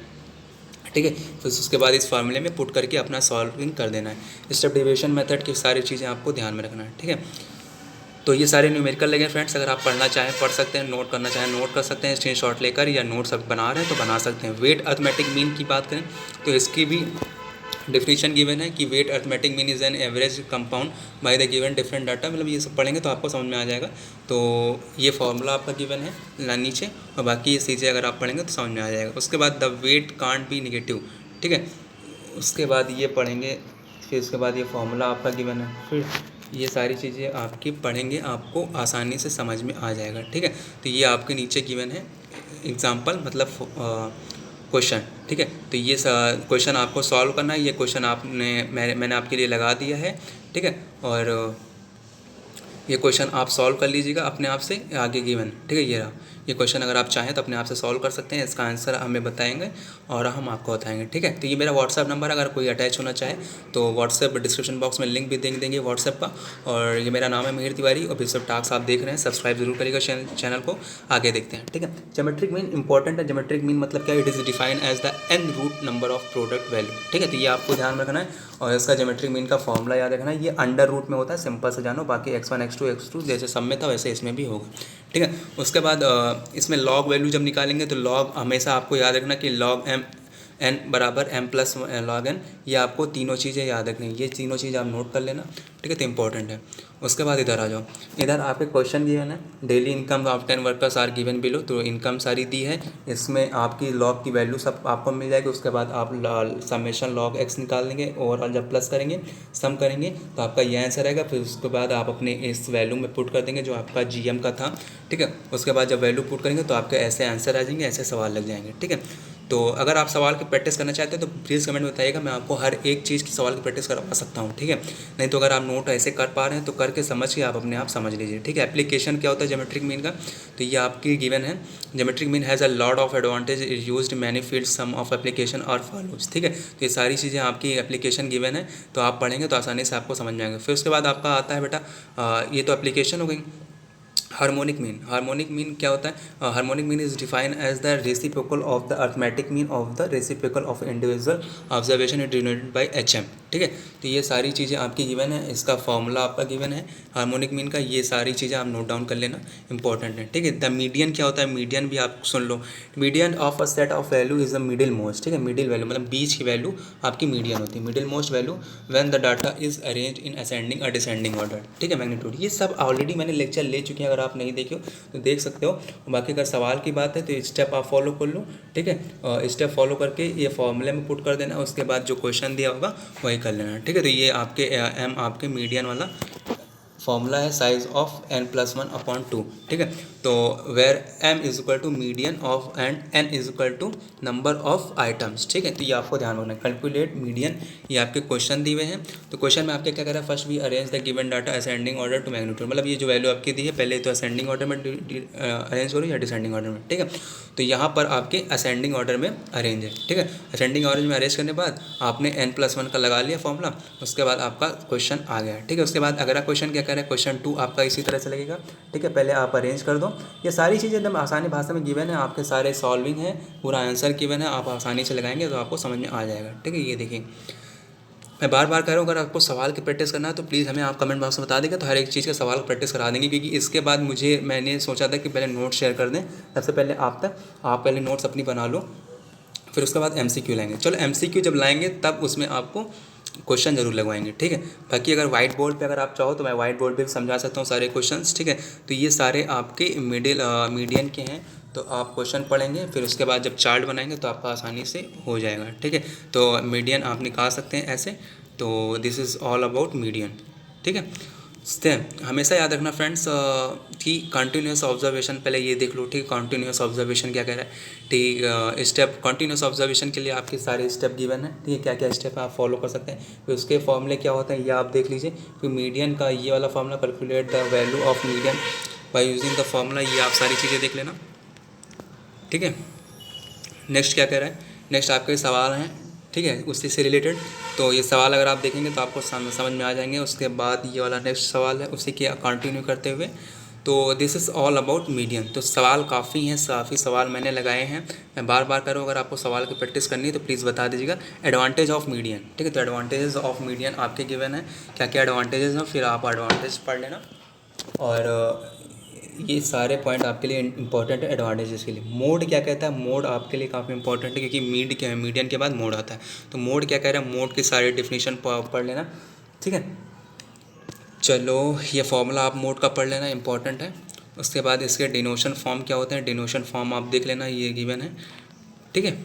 ठीक है। फिर उसके बाद इस फार्मूले में पुट करके अपना सॉल्विंग कर देना है। स्टेप डेविएशन मेथड की सारी चीज़ें आपको ध्यान में रखना है, ठीक है। तो ये सारे न्यूमेरिकल लगे फ्रेंड्स, अगर आप पढ़ना चाहें पढ़ सकते हैं, नोट करना चाहें नोट कर सकते हैं स्क्रीनशॉट लेकर, या नोट्स बना रहे हैं तो बना सकते हैं। वेट अर्थमेटिक मीन की बात करें तो इसकी भी डिफिनीशन गिवन है कि weight arithmetic mean is an average compound by the given different data, मतलब ये सब पढ़ेंगे तो आपको समझ में आ जाएगा। तो ये फॉर्मूला आपका गिवन है नीचे, और बाकी ये चीज़ें अगर आप पढ़ेंगे तो समझ में आ जाएगा। उसके बाद the weight can't be negative, ठीक है। उसके बाद ये पढ़ेंगे, फिर उसके बाद ये फॉर्मूला आपका गिवन है, फिर ये सारी चीज़ें आपकी पढ़ेंगे, आपको आसानी से समझ में आ जाएगा, ठीक है। तो ये आपके नीचे गिवन है एग्जाम्पल, मतलब क्वेश्चन, ठीक है। तो ये क्वेश्चन आपको सॉल्व करना है। ये क्वेश्चन मैंने आपके लिए लगा दिया है, ठीक है। और ये क्वेश्चन आप सॉल्व कर लीजिएगा अपने आप से, आगे गिवन, ठीक है। ये रहा ये क्वेश्चन, अगर आप चाहें तो अपने आप से सॉल्व कर सकते हैं, इसका आंसर हमें बताएंगे और हम आपको बताएंगे, ठीक है। तो ये मेरा व्हाट्सएप नंबर, अगर कोई अटैच होना चाहे तो व्हाट्सएप डिस्क्रिप्शन बॉक्स में लिंक भी देंगे व्हाट्सएप का। और ये मेरा नाम है मिहिर तिवारी, और बिशप टास्क आप देख रहे हैं, सब्सक्राइब जरूर करिएगा चैनल को। आगे देखते हैं, ठीक है। ज्योमेट्रिक मीन इंपॉर्टेंट है। ज्योमेट्रिक मीन मतलब क्या, it is define as the n root number of product value, ठीक है। तो ये आपको ध्यान रखना है, और इसका ज्योमेट्रिक मीन का फॉर्मूला याद रखना है। ये अंडर रूट में होता है, सिंपल से जानो, बाकी x1 x2 x2 जैसे सब में था वैसे इसमें भी होगा, ठीक है। उसके बाद इसमें लॉग वैल्यू जब निकालेंगे तो लॉग हमेशा आपको याद रखना कि लॉग m n बराबर m प्लस लॉग n, ये आपको तीनों चीज़ें याद रखनी है। ये तीनों चीज़ आप नोट कर लेना, ठीक है, तो इंपॉर्टेंट है। उसके बाद इधर आ जाओ, इधर आपके क्वेश्चन गिवन है। Daily income of 10 workers are given below, तो इनकम सारी दी है, इसमें आपकी लॉग की वैल्यू सब आपको मिल जाएगी। उसके बाद आप समेशन लॉग एक्स निकाल देंगे, ओवरऑल जब प्लस करेंगे, सम करेंगे, तो आपका ये आंसर आएगा। फिर उसके बाद आप अपने इस वैल्यू में पुट कर देंगे जो आपका GM का था, ठीक है। उसके बाद जब वैल्यू पुट करेंगे तो आपके ऐसे आंसर आ जाएंगे, ऐसे सवाल लग जाएंगे, ठीक है। तो अगर आप सवाल की प्रैक्टिस करना चाहते हैं तो प्लीज़ कमेंट में बताइएगा, मैं आपको हर एक चीज़ की सवाल की प्रैक्टिस करवा सकता हूँ, ठीक है। नहीं तो अगर आप नोट ऐसे कर पा रहे हैं तो करके समझ के आप अपने आप समझ लीजिए, ठीक है। एप्लीकेशन क्या होता है ज्योमेट्रिक मीन का, तो ये आपकी गिवन है। Geometric mean has a lot of advantage, is used many field, some of application और फॉलोज, ठीक है। तो ये सारी चीज़ें आपकी एप्लीकेशन गिवन है, तो आप पढ़ेंगे तो आसानी से आपको समझ में आएगा। फिर उसके बाद आपका आता है बेटा, ये तो एप्लीकेशन हो गई। हार्मोनिक मीन, हार्मोनिक मीन क्या होता है, harmonic mean is defined as the reciprocal of the arithmetic mean of the reciprocal of individual observation it denoted by HM, ठीक है। तो ये सारी चीज़ें आपकी गिवन है, इसका फॉर्मूला आपका गिवन है हार्मोनिक मीन का, ये सारी चीज़ें आप नोट डाउन कर लेना, इंपॉर्टेंट है, ठीक है। द मीडियन क्या होता है, मीडियन भी आप सुन लो। Median of a set of value is the middle most, ठीक है। मिडिल वैल्यू मतलब बीच की वैल्यू आपकी मीडियन होती है, middle most value when the data is arrange in ascending और डिसेंडिंग ऑर्डर, ठीक है। मैग्नीट्यूड, ये सब ऑलरेडी मैंने लेक्चर ले चुके हैं, अगर आप नहीं देखे हो तो देख सकते हो। बाकी अगर सवाल की बात है तो स्टेप आप फॉलो कर लो, ठीक है। स्टेप फॉलो करके ये फॉर्मूले में पुट कर देना, उसके बाद जो क्वेश्चन दिया होगा वही कर लेना, ठीक है। तो ये आपके m आपके मीडियन वाला फॉर्मूला है, साइज ऑफ n+1/2, ठीक है। तो where m is equal to median of and n is equal to number of items, ठीक है। तो ये आपको ध्यान रखना है, कैलकुलेट मीडियन, ये आपके क्वेश्चन दिए हुए हैं। तो क्वेश्चन में आपके क्या कह रहा है, first we arrange the given data ascending order to magnitude, मतलब ये जो वैल्यू आपकी दी है पहले तो असेंडिंग ऑर्डर में अरेंज करो या डिसेंडिंग ऑर्डर में, ठीक है। तो यहाँ पर आपके असेंडिंग ऑर्डर में अरेंज है, ठीक है। असेंडिंग ऑर्डर में अरेंज करने के बाद आपने n+1 का लगा लिया फॉर्मूला, उसके बाद आपका क्वेश्चन आ गया, ठीक है। उसके बाद अगला क्वेश्चन क्या करें, क्वेश्चन 2 आपका इसी तरह से लगेगा, ठीक है। पहले आप अरेंज कर दो, ये सारी चीज़ें एकदम आसानी भाषा में गिवन है, आपके सारे सॉल्विंग है, पूरा आंसर गिवन है, आप आसानी से लगाएंगे तो आपको समझ में आ जाएगा, ठीक है। ये देखिए मैं बार बार कह रहा हूँ, अगर आपको सवाल की प्रैक्टिस करना है तो प्लीज़ हमें आप कमेंट बॉक्स में बता देंगे, तो हर एक चीज़ का सवाल प्रैक्टिस करा देंगे। क्योंकि इसके बाद मैंने सोचा था कि पहले नोट शेयर कर दें, सबसे पहले आप पहले नोट्स अपनी बना लो, फिर उसके बाद MCQ लाएंगे। चलो MCQ जब लाएंगे तब उसमें आपको क्वेश्चन जरूर लगवाएंगे, ठीक है। बाकी अगर वाइट बोर्ड पे अगर आप चाहो तो मैं वाइट बोर्ड पे भी समझा सकता हूँ सारे क्वेश्चंस, ठीक है। तो ये सारे आपके मीडियन के हैं, तो आप क्वेश्चन पढ़ेंगे, फिर उसके बाद जब चार्ट बनाएंगे तो आपका आसानी से हो जाएगा, ठीक है। तो मीडियन आप निकाल सकते हैं ऐसे, तो this is all about median, ठीक है। हमेशा याद रखना फ्रेंड्स कि कंटिन्यूस ऑब्जर्वेशन, पहले ये देख लो, ठीक है। कंटिन्यूस ऑब्जर्वेशन क्या कह रहा है, ठीक। स्टेप कंटिन्यूस ऑब्जर्वेशन के लिए आपके सारे स्टेप गिवन है, ठीक है। क्या क्या स्टेप आप फॉलो कर सकते हैं, फिर उसके फॉर्मूले क्या होते हैं ये आप देख लीजिए। फिर मीडियन का ये वाला formula, calculate the value of median by using the formula, ये आप सारी चीज़ें देख लेना, ठीक है। नेक्स्ट क्या कह रहा है, नेक्स्ट आपके सवाल हैं, ठीक है, उसी से रिलेटेड। तो ये सवाल अगर आप देखेंगे तो आपको समझ में आ जाएंगे। उसके बाद ये वाला नेक्स्ट सवाल है, उसी के कंटिन्यू करते हुए। तो this is all about median. तो सवाल काफ़ी हैं, काफ़ी सवाल मैंने लगाए हैं, मैं बार बार करूँ, अगर आपको सवाल की प्रैक्टिस करनी है तो प्लीज़ बता दीजिएगा। एडवांटेज ऑफ मीडियन, ठीक है। तो एडवांटेजेस ऑफ मीडियन आपके गिवन है, क्या क्या एडवांटेजेस हैं, फिर आप एडवांटेज पढ़ लेना। और ये सारे पॉइंट आपके लिए इंपॉर्टेंट है एडवांटेजेस के लिए। मोड क्या कहता है, मोड आपके लिए काफ़ी इंपॉर्टेंट है क्योंकि मीडियन के बाद मोड आता है। तो मोड क्या कह रहा है, मोड की सारी डिफिनीशन पढ़ लेना, ठीक है। चलो ये फॉर्मूला आप मोड का पढ़ लेना, इंपॉर्टेंट है। उसके बाद इसके डिनोशन फॉर्म क्या होते हैं, डिनोशन फॉर्म आप देख लेना, ये गिवन है, ठीक है।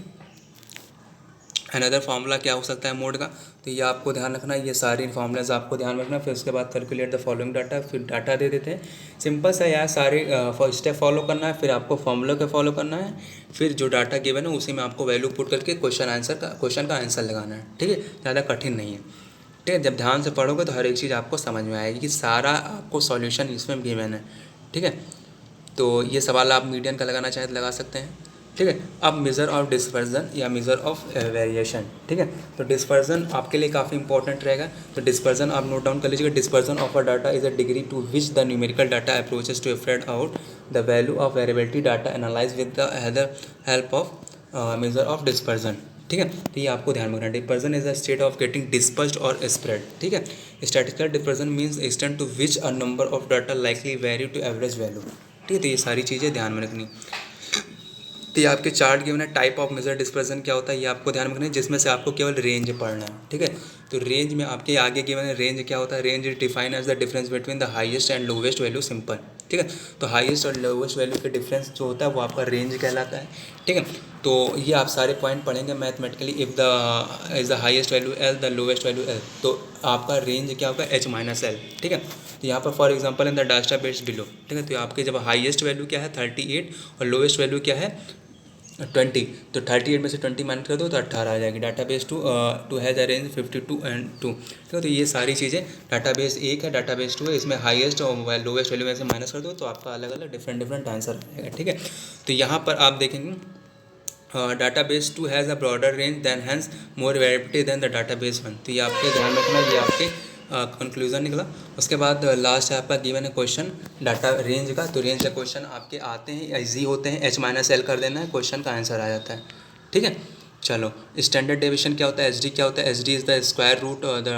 अनदर फार्मूला क्या हो सकता है मोड का, तो ये आपको ध्यान रखना, ये सारी फार्मूलाज आपको ध्यान रखना। फिर उसके बाद कैलकुलेट द फॉलोइंग डाटा, फिर डाटा दे देते हैं। सिंपल सा यार, सारे स्टेप फॉलो करना है, फिर आपको फॉर्मूला के फॉलो करना है, फिर जो डाटा गिवन है उसी में आपको वैल्यू पुट करके क्वेश्चन का आंसर लगाना है, ठीक है। ज़्यादा कठिन नहीं है, ठीक है। जब ध्यान से पढ़ोगे तो हर एक चीज़ आपको समझ में आएगी कि सारा आपको सॉल्यूशन इसमें गिवन है, ठीक है। तो ये सवाल आप मीडियन का लगाना चाहें तो लगा सकते हैं, ठीक है। अब मेज़र ऑफ डिस्पर्जन या मेज़र ऑफ वेरिएशन, ठीक है। तो डिस्पर्जन आपके लिए काफ़ी इंपॉर्टेंट रहेगा। तो डिस्पर्जन आप नोट डाउन कर लीजिएगा। Dispersion of a data is a degree to which the numerical data approaches to find out the value of variability data analyse with the help of measure of dispersion, ठीक है। तो ये आपको ध्यान में रखना। Dispersion is a state of getting dispersed और spread, ठीक है। Statistical dispersion means extent to which a number of data likely very to average value, ठीक है। तो ये सारी चीज़ें ध्यान में रखनी। तो ये आपके चार्ट गिवन है। टाइप ऑफ मेजर डिस्पर्जन क्या होता है ये आपको ध्यान में रखना है, जिसमें से आपको केवल रेंज पढ़ना है, ठीक है। तो रेंज में आपके आगे गिवन है, रेंज क्या होता है, range is define as the difference between the highest and lowest value, simple, ठीक है। तो हाईएस्ट और लोवेस्ट वैल्यू के डिफरेंस जो होता है वो आपका रेंज कहलाता है, ठीक है। तो ये आप सारे पॉइंट पढ़ेंगे mathematically. If the is the highest value L, the lowest value L, तो आपका रेंज क्या होगा एच माइनस एल, ठीक है। तो यहाँ पर for example in the data base below, ठीक है। तो आपके जब हाईएस्ट वैल्यू क्या है 38 और लोवेस्ट वैल्यू क्या है 20, तो 38 में से 20 माइनस कर दो तो 18 आ जाएगी। Database two has a range 52 and 2, ठीक है। तो ये सारी चीज़ें, डाटाबेस 1 है, डाटाबेस 2 है, इसमें हाईएस्ट और लोवेस्ट वैल्यू में से माइनस कर दो तो आपका अलग अलग डिफरेंट आंसर आएगा, ठीक है। तो यहाँ पर आप देखेंगे database 2 has a broader range than hence more variability than the database 1। तो ये आपके ध्यान रखना, ये आपके कंक्लूजन निकला। उसके बाद लास्ट है आपका गिवन है क्वेश्चन डाटा रेंज का। तो रेंज का क्वेश्चन आपके आते हैं ईजी होते हैं, एच माइनस एल कर देना है, क्वेश्चन का आंसर आ जाता है, ठीक है। चलो स्टैंडर्ड डेविएशन क्या होता है, एस डी क्या होता है, S D is the square root the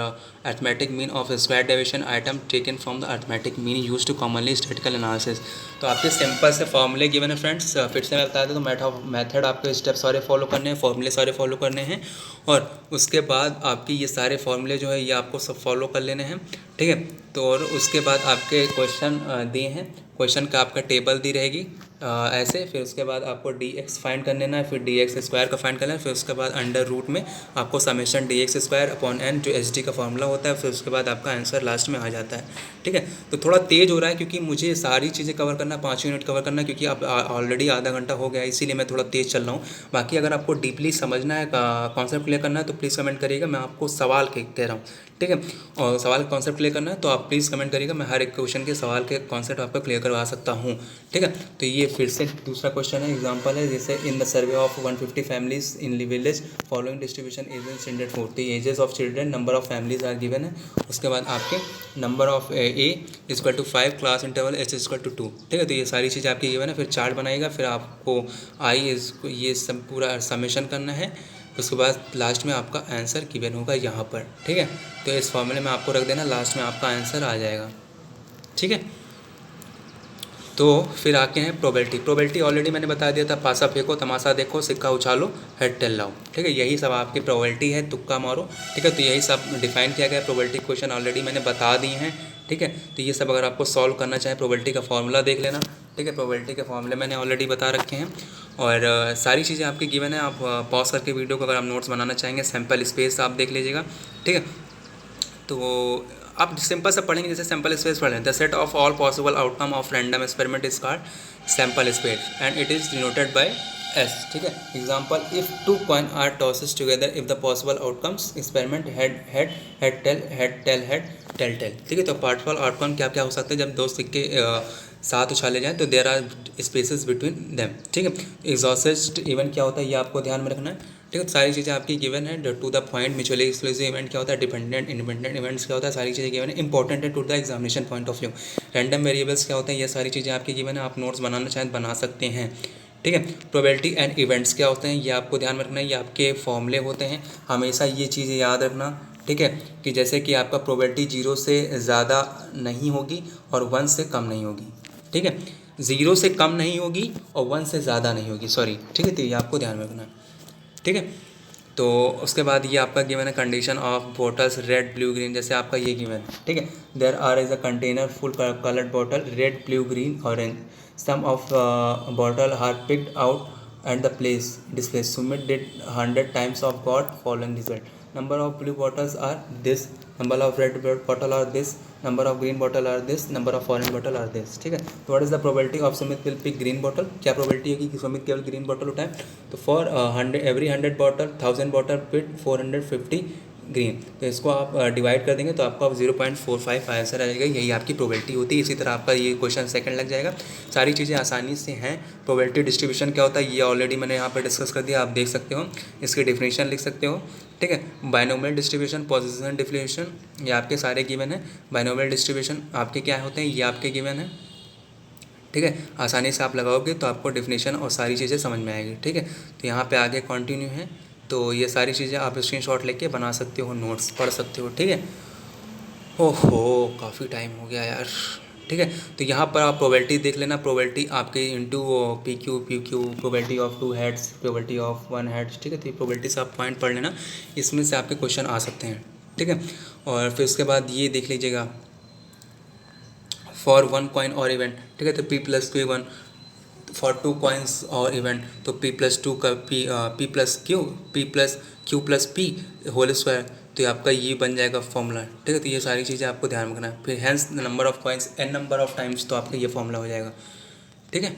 arithmetic mean of square deviation item taken from the arithmetic mean use to commonly statistical analysis. तो आपके सिंपल से फॉर्मूले गिवन है फ्रेंड्स, फिर से मैं बता दूँ तो मेथड आपके स्टेप सारे फॉलो करने हैं, फॉर्मूले सारे फॉलो करने हैं, और उसके बाद आपकी ये सारे फॉर्मूले जो है ये आपको सब फॉलो कर लेने हैं, ठीक है। तो और उसके बाद आपके क्वेश्चन दिए हैं, क्वेश्चन का आपका टेबल दी रहेगी ऐसे। फिर उसके बाद आपको डी एक्स फाइंड कर लेना है, फिर डी एक्स स्क्वायर का फाइंड करना है, फिर उसके बाद अंडर रूट में आपको summation D X square upon N जो एस डी का फार्मूला होता है, फिर उसके बाद आपका आंसर लास्ट में आ जाता है, ठीक है। तो थोड़ा तेज़ हो रहा है क्योंकि मुझे सारी चीज़ें कवर करना, 5 यूनिट कवर करना, क्योंकि आप ऑलरेडी आधा घंटा हो गया, इसीलिए मैं थोड़ा तेज़ चल रहा हूँ। बाकी अगर आपको डीपली समझना है, कॉन्सेप्ट क्लियर करना है तो प्लीज़ कमेंट करिएगा, मैं आपको सवाल कह रहा हूँ, ठीक है। और सवाल का कॉन्सेप्ट क्लियर करना है तो आप प्लीज़ कमेंट करिएगा, मैं हर एक क्वेश्चन के सवाल के कॉन्सेप्ट आपको क्लियर करवा सकता हूँ, ठीक है। तो ये फिर से दूसरा क्वेश्चन है, एग्जांपल है, जैसे in the survey of 150 families in village following distribution as in standard 40 ages of children, number of families are given है। उसके बाद आपके number of a equal to 5, class interval h equal to 2, ठीक है। तो ये सारी चीज़ें आपकी गिवन है। फिर चार्ट बनाएगा, फिर आपको ये सब पूरा समेशन करना है, उसके बाद लास्ट में आपका आंसर गिवन होगा यहाँ पर, ठीक है। तो इस फॉर्मूले में आपको रख देना, लास्ट में आपका आंसर आ जाएगा, ठीक है। तो फिर आके हैं प्रोबेबिलिटी। प्रोबेबिलिटी ऑलरेडी मैंने बता दिया था, पासा फेंको, तमाशा देखो, सिक्का उछालो, हेड टेल लाओ, ठीक है। यही सब आपकी प्रोबेबिलिटी है, तुक्का मारो, ठीक है। तो यही सब डिफाइन किया गया है। प्रोबेबिलिटी क्वेश्चन ऑलरेडी मैंने बता दिए हैं, ठीक है। तो ये सब अगर आपको सॉल्व करना चाहे प्रोबेबिलिटी का फॉर्मूला देख लेना, ठीक है। प्रोबेबिलिटी के फॉर्मूले मैंने ऑलरेडी बता रखे हैं, और सारी चीज़ें आपकी गिवन है। आप पॉज करके वीडियो को अगर आप नोट्स बनाना चाहेंगे, सैम्पल स्पेस आप देख लीजिएगा, ठीक है। तो आप सिंपल से पढ़ेंगे, जैसे सैम्पल स्पेस पढ़ें, the set of all possible outcome of random experiment is called sample space and it is denoted by S, ठीक है। Example, if 2 coin are tosses together, if the possible outcomes experiment head tail, ठीक है। तो particle outcome क्या क्या हो सकते हैं जब दो सिक्के साथ उछाले जाएँ, तो there are spaces between them, ठीक है। एग्जॉस्ट इवेंट क्या होता है ये आपको ध्यान में रखना है, ठीक है। तो सारी चीज़ें आपकी गिवन है। To the point mutually exclusive event क्या होता है, डिपेंडेंट इंडिपेंडेंट इवेंट्स क्या होता है, सारी चीज़ें गिवन है, इंपॉर्टेंट है to the examination point of view. Random variables क्या होते हैं, ये सारी चीज़ें आपकी गिवन है, आप नोट्स बनाना चाहें बना सकते हैं, ठीक है। प्रोबेबिलिटी एंड इवेंट्स क्या होते हैं ये आपको ध्यान में रखना है, ये आपके फॉर्मूले होते हैं, हमेशा ये चीज़ें याद रखना, ठीक है। कि जैसे कि आपका प्रोबेबिलिटी 0 से ज़्यादा नहीं होगी और 1 से कम नहीं होगी, ठीक है। ज़ीरो से कम नहीं होगी और 1 से ज़्यादा नहीं होगी, सॉरी, ठीक है। तो ये आपको ध्यान में रखना है, ठीक है। तो उसके बाद ये आपका गिवन है condition of bottles red blue green, जैसे आपका ये गिवन है, ठीक है। There are is a container full coloured bottle red blue green orange, some of bottle are picked out and the place display Sumit did 100 times of got following result, number of blue bottles are this, number of red bottle are this, number of green bottle are this, number of orange bottle are this, ठीक है। तो what is the probability of Sumit will pick green bottle, क्या probability है कि सुमित केवल green bottle उठाए। तो for 100 every 100 bottle 1000 bottle pit 450 green, तो इसको आप डिवाइड कर देंगे तो आपका 0.45 आंसर आ जाएगा, यही आपकी प्रोबेबिलिटी होती है। इसी तरह आपका ये क्वेश्चन सेकंड लग जाएगा। सारी चीज़ें आसानी से हैं। प्रोबेबिलिटी डिस्ट्रीब्यूशन क्या होता है ये ऑलरेडी मैंने यहाँ पर डिस्कस कर दिया, आप देख सकते हो, इसकी डेफिनेशन लिख सकते हो, ठीक है। बाइनोमियल डिस्ट्रीब्यूशन, पॉजिशन डिफ्लेशन, ये आपके सारे गिवन है। बाइनोमियल डिस्ट्रीब्यूशन आपके क्या होते हैं, ये आपके गिवन है, ठीक है। आसानी से आप लगाओगे तो आपको डेफिनेशन और सारी चीज़ें समझ में आएगी, ठीक है। तो यहाँ पे आगे कंटिन्यू है, तो ये सारी चीज़ें आप स्क्रीनशॉट लेके बना सकते हो, नोट्स पढ़ सकते हो, ठीक है। ओहो काफ़ी टाइम हो गया यार, ठीक है। तो यहाँ पर आप प्रोबेबिलिटी देख लेना, प्रोबेबिलिटी आपके into P Q probability of 2 heads, probability of 1 heads, ठीक है। तो ये प्रोबेबिलिटी से आप पॉइंट पढ़ लेना, इसमें से आपके क्वेश्चन आ सकते हैं, ठीक है। और फिर उसके बाद ये देख लीजिएगा फॉर 1 कॉइन और इवेंट, ठीक है। तो P+Q1 फॉर 2 कॉइन्स और इवेंट, तो P+2 का P+Q+P होल स्क्वायर, तो ये आपका ये बन जाएगा फॉर्मूला, ठीक है। तो ये सारी चीज़ें आपको ध्यान में रखना है। फिर hence number of coins n number of times, तो आपका ये फॉर्मूला हो जाएगा, ठीक है।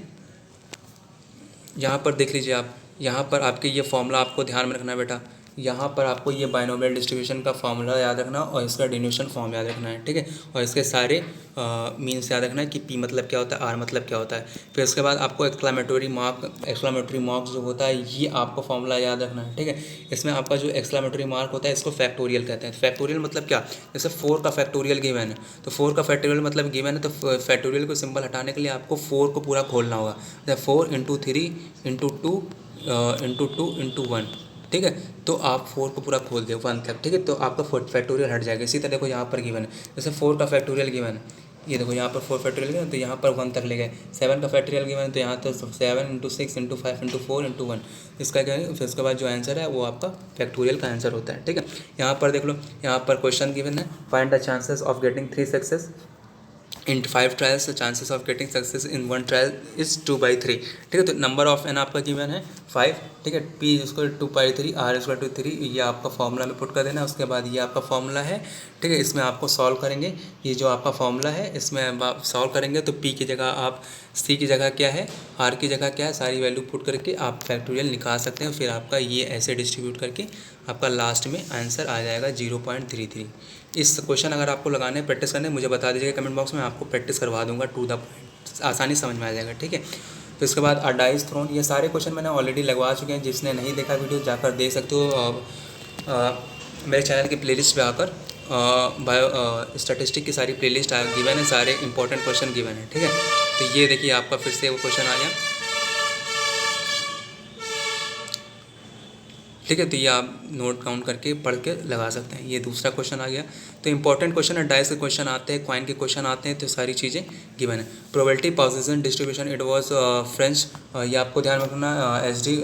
यहाँ पर देख लीजिए आप, यहाँ पर आपके ये फॉर्मूला आपको ध्यान में रखना है बेटा। यहाँ पर आपको ये बाइनोमियल डिस्ट्रीब्यूशन का फॉर्मूला याद रखना और इसका डिन्यूशन फॉर्म याद रखना है, ठीक है। और इसके सारे मीन्स याद रखना है कि P मतलब क्या होता है, R मतलब क्या होता है। फिर उसके बाद आपको एक्सक्लामेटरी मार्क जो होता है ये आपको फॉर्मूला याद रखना है, ठीक है। इसमें आपका जो एक्सक्लामेटरी मार्क होता है इसको फैक्टोरियल कहते हैं। फैक्टोरियल मतलब क्या, जैसे 4 का फैक्टोरियल गिवन है, तो 4 का फैक्टोरियल मतलब गिवन है, तो फैक्टोरियल को सिंबल हटाने के लिए आपको 4 को पूरा खोलना होगा, जैसे 4 इंटू 3 इंटू 2 इंटू 2 इंटू 1, ठीक है। तो आप 4 को पूरा खोल दे 1 तक, ठीक है। तो आपका फैक्टोरियल हट जाएगा। इसी तरह देखो यहाँ पर गिवन है, जैसे 4 का फैक्टोरियल गिवन है, ये देखो यहाँ पर 4 फैक्टोरियल गिवन, तो यहाँ पर 1 तक ले गए। 7 का फैक्टोरियल गिवन है, तो यहाँ तो 7 इंटू 6 इंटू 5 इंटू 4 इंटू 1, इसका क्या है। फिर उसके बाद जो आंसर है वो आपका फैक्टोरियल का आंसर होता है, ठीक है। यहाँ पर देख लो, यहाँ पर क्वेश्चन गिवन है, find the chances of getting 3 success in 5 trials, the chances of getting success in 1 trial is 2/3, ठीक है। तो नंबर ऑफ एन आपका गिवन है 5, ठीक है। P = 2/3, R = 3, ये आपका फॉर्मूला में पुट कर देना। उसके बाद ये आपका फॉर्मूला है, ठीक है। इसमें आपको सॉल्व करेंगे, ये जो आपका फॉर्मूला है इसमें आप सॉल्व करेंगे तो P की जगह आप C की जगह क्या है, R की जगह क्या है, सारी वैल्यू पुट करके आप फैक्टोरियल निकाल सकते हैं। फिर आपका ये ऐसे डिस्ट्रीब्यूट करके आपका लास्ट में आंसर आ जाएगा 0.33। इस क्वेश्चन अगर आपको लगाने प्रैक्टिस करने मुझे बता दीजिएगा कमेंट बॉक्स में, आपको प्रैक्टिस करवा दूंगा टू द पॉइंट, आसानी समझ में आ जाएगा, ठीक है। फिर उसके बाद अ डाइस थ्रोन, ये सारे क्वेश्चन मैंने ऑलरेडी लगवा चुके हैं, जिसने नहीं देखा वीडियो जाकर देख सकते हो। मेरे चैनल की प्लेलिस्ट पे आकर बायो स्टैटिस्टिक की सारी प्लेलिस्ट गिवन है, सारे इंपॉर्टेंट क्वेश्चन गिवन है, ठीक है। तो ये देखिए आपका फिर से वो क्वेश्चन आ गया, ठीक है। तो ये आप नोट काउंट करके पढ़ के लगा सकते हैं। ये दूसरा क्वेश्चन आ गया। तो इंपॉर्टेंट क्वेश्चन है, डाइस के क्वेश्चन आते हैं, कॉइन के क्वेश्चन आते हैं, तो सारी चीज़ें गिवन है। Probability position distribution, it was French, ये आपको ध्यान रखना। SD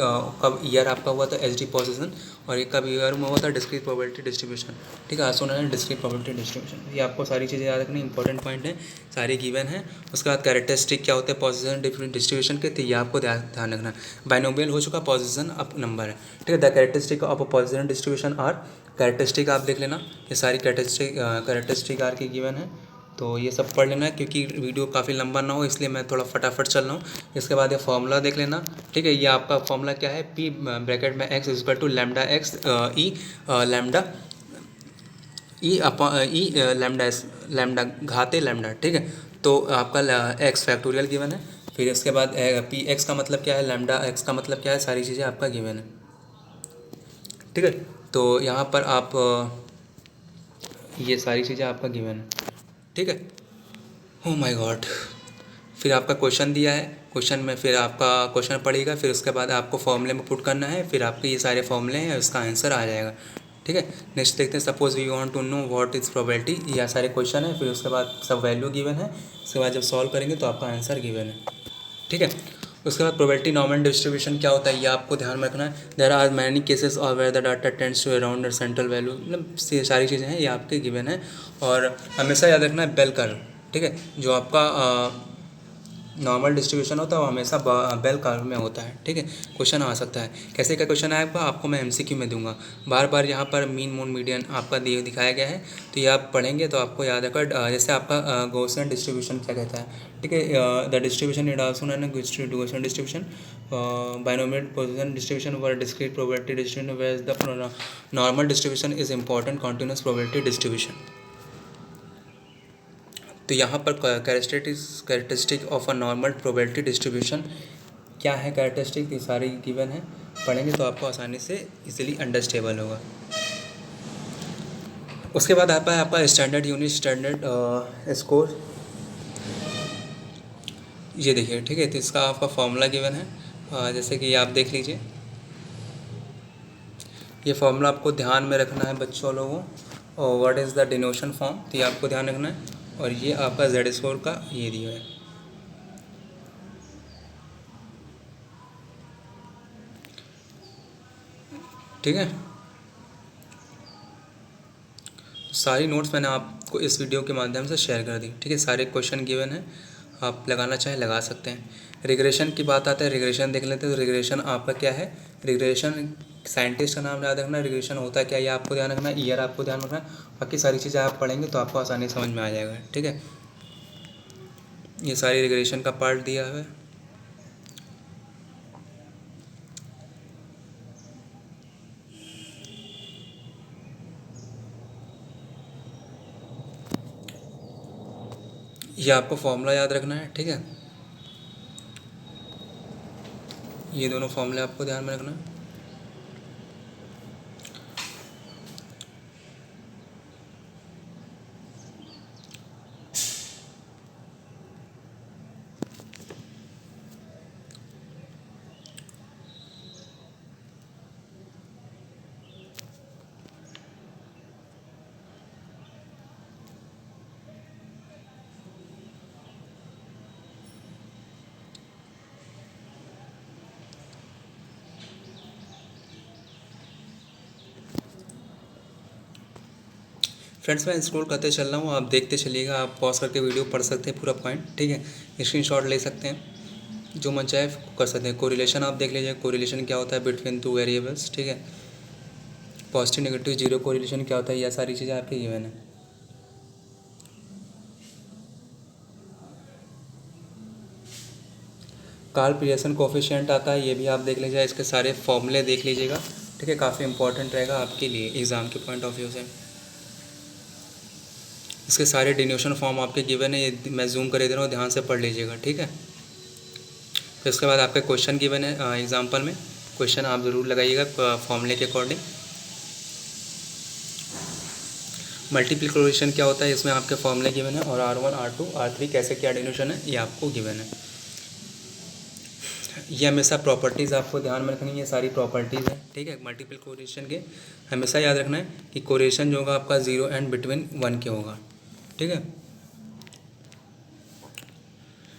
कब ईयर आपका हुआ था, SD पोजीशन, और ये कब ईयर में हुआ था, डिस्क्रीट प्रोबेबिलिटी डिस्ट्रीब्यूशन, ठीक है। सुना है डिस्क्रीट प्रोबेबिलिटी डिस्ट्रीब्यूशन, ये आपको सारी चीज़ें याद रखनी, इंपॉर्टेंट पॉइंट है, सारी गिवन है। उसके बाद कैरेक्टरिस्टिक क्या होते हैं पोजीशन डिस्ट्रीब्यूशन के, तो ये आपको ध्यान रखना। बाइनोमियल हो चुका, पोजीशन अब नंबर है, ठीक है। The characteristic of a position distribution are, characteristic आप देख लेना, ये सारी कैरेक्टरिस्टिक आर की गिवन है, तो ये सब पढ़ लेना क्योंकि वीडियो काफ़ी लंबा ना हो, इसलिए मैं थोड़ा फटाफट चल रहा हूँ। इसके बाद ये फार्मूला देख लेना, ठीक है। ये आपका फार्मूला क्या है, P ब्रैकेट में x = लैम्डा x ई लैम्डा लैम्डा घाते लैम्डा, ठीक है। तो आपका x फैक्टोरियल गिवन है। फिर इसके बाद पी एक्स का मतलब क्या है, लैम्डा एक्स का मतलब क्या है, सारी चीज़ें आपका गिवन है, ठीक है। तो यहाँ पर आप ये सारी चीज़ें आपका गिवन है, ठीक है। Oh my God. फिर आपका क्वेश्चन दिया है, क्वेश्चन में फिर आपका क्वेश्चन पड़ेगा, फिर उसके बाद आपको फॉर्मूले में पुट करना है, फिर आपके ये सारे फॉर्मूले हैं, उसका आंसर आ जाएगा, ठीक है। नेक्स्ट देखते हैं, suppose we want to know what is probability, ये सारे क्वेश्चन है, फिर उसके बाद सब वैल्यू गिवन है, उसके बाद जब सॉल्व करेंगे तो आपका आंसर गिवन है। ठीक है। उसके बाद प्रोबेबिलिटी नॉर्मल डिस्ट्रीब्यूशन क्या होता है ये आपको ध्यान में रखना है। देयर आर मैनी केसेस और where the data tends to around central value, मतलब ये सारी चीज़ें हैं ये आपके गिवन है। और हमेशा याद रखना है बेल कर्व, ठीक है, जो आपका नॉर्मल डिस्ट्रीब्यूशन होता है वो हमेशा बेल कर्व में होता है, ठीक है। क्वेश्चन आ सकता है, कैसे का क्वेश्चन आएगा आपको मैं एमसीक्यू में दूंगा। बार बार यहाँ पर मीन मोड मीडियन आपका दिखाया गया है, तो ये आप पढ़ेंगे तो आपको याद रखा। जैसे आपका गॉसियन डिस्ट्रीब्यूशन क्या कहता है, ठीक है, the distribution it also known as Gaussian distribution, binomial position distribution were discrete probability distribution where the normal distribution is important continuous probability distribution. तो यहाँ पर characteristic of a normal probability distribution क्या है, कैरेक्टरिस्टिक ये सारी given है, पढ़ेंगे तो आपको आसानी से इजीली अंडरस्टेबल होगा। उसके बाद आता है आपका स्टैंडर्ड यूनिट स्टैंडर्ड स्कोर। ये देखिए, ठीक है, तो इसका आपका फॉर्मूला गिवन है, जैसे कि आप देख लीजिए, ये फॉर्मूला आपको ध्यान में रखना है बच्चों लोगों। और व्हाट इज़ द डिनोशन फॉर्म, तो ये आपको ध्यान रखना है। और ये आपका जेड स्कोर का ये दिया है, ठीक है। सारी नोट्स मैंने आपको इस वीडियो के माध्यम से शेयर कर दी, ठीक है। सारे क्वेश्चन गिवन हैं, आप लगाना चाहें लगा सकते हैं। रिग्रेशन की बात आता है, रिग्रेशन देख लेते हैं। तो रिग्रेशन आपका क्या है, रिग्रेशन साइंटिस्ट का नाम याद रखना, रिग्रेशन होता है क्या ये आपको ध्यान रखना है, ईयर आपको ध्यान रखना है। बाकी सारी चीज़ें आप पढ़ेंगे तो आपको आसानी समझ में आ जाएगा, ठीक है। ये सारी रिग्रेशन का पार्ट दिया है। ये आपको फॉर्मूला याद रखना है, ठीक है। ये दोनों फॉर्मूले आपको ध्यान में रखना है। फ्रेंड्स मैं स्क्रॉल करते चल रहा हूँ, आप देखते चलिएगा, आप पॉज करके वीडियो पढ़ सकते हैं पूरा पॉइंट, ठीक है। स्क्रीनशॉट ले सकते हैं, जो मन चाहे कर सकते हैं। कोरिलेशन आप देख लीजिए, कोरिलेशन क्या होता है बिटवीन टू वेरिएबल्स, ठीक है। पॉजिटिव नेगेटिव जीरो कोरिलेशन क्या होता है, यह सारी चीज़ें आपकी गिवन है। कार्ल पियर्सन कोफिशिएंट आता है, ये भी आप देख लीजिए, इसके सारे फॉर्मूले देख लीजिएगा, ठीक है। काफ़ी इंपॉर्टेंट रहेगा आपके लिए एग्ज़ाम के पॉइंट ऑफ व्यू से। इसके सारे डिनोशन फॉर्म आपके गिवन है, ये मैं जूम कर दे रहा हूँ, ध्यान से पढ़ लीजिएगा, ठीक है। फिर उसके बाद आपके क्वेश्चन गिवन है, एग्जाम्पल में क्वेश्चन आप ज़रूर लगाइएगा फॉर्मूले के अकॉर्डिंग। मल्टीप्लिकेशन क्या होता है, इसमें आपके फॉर्मूले गिवन है। और R1 R2 R3 कैसे क्या डिनोशन है ये आपको गिवन है। ये हमेशा प्रॉपर्टीज़ आपको ध्यान में रखनी है, ये सारी प्रॉपर्टीज़ है, ठीक है। मल्टीपल कोरिलेशन के हमेशा याद रखना है कि कोरिलेशन जो होगा आपका 0 एंड बिटवीन 1 के होगा, ठीक है।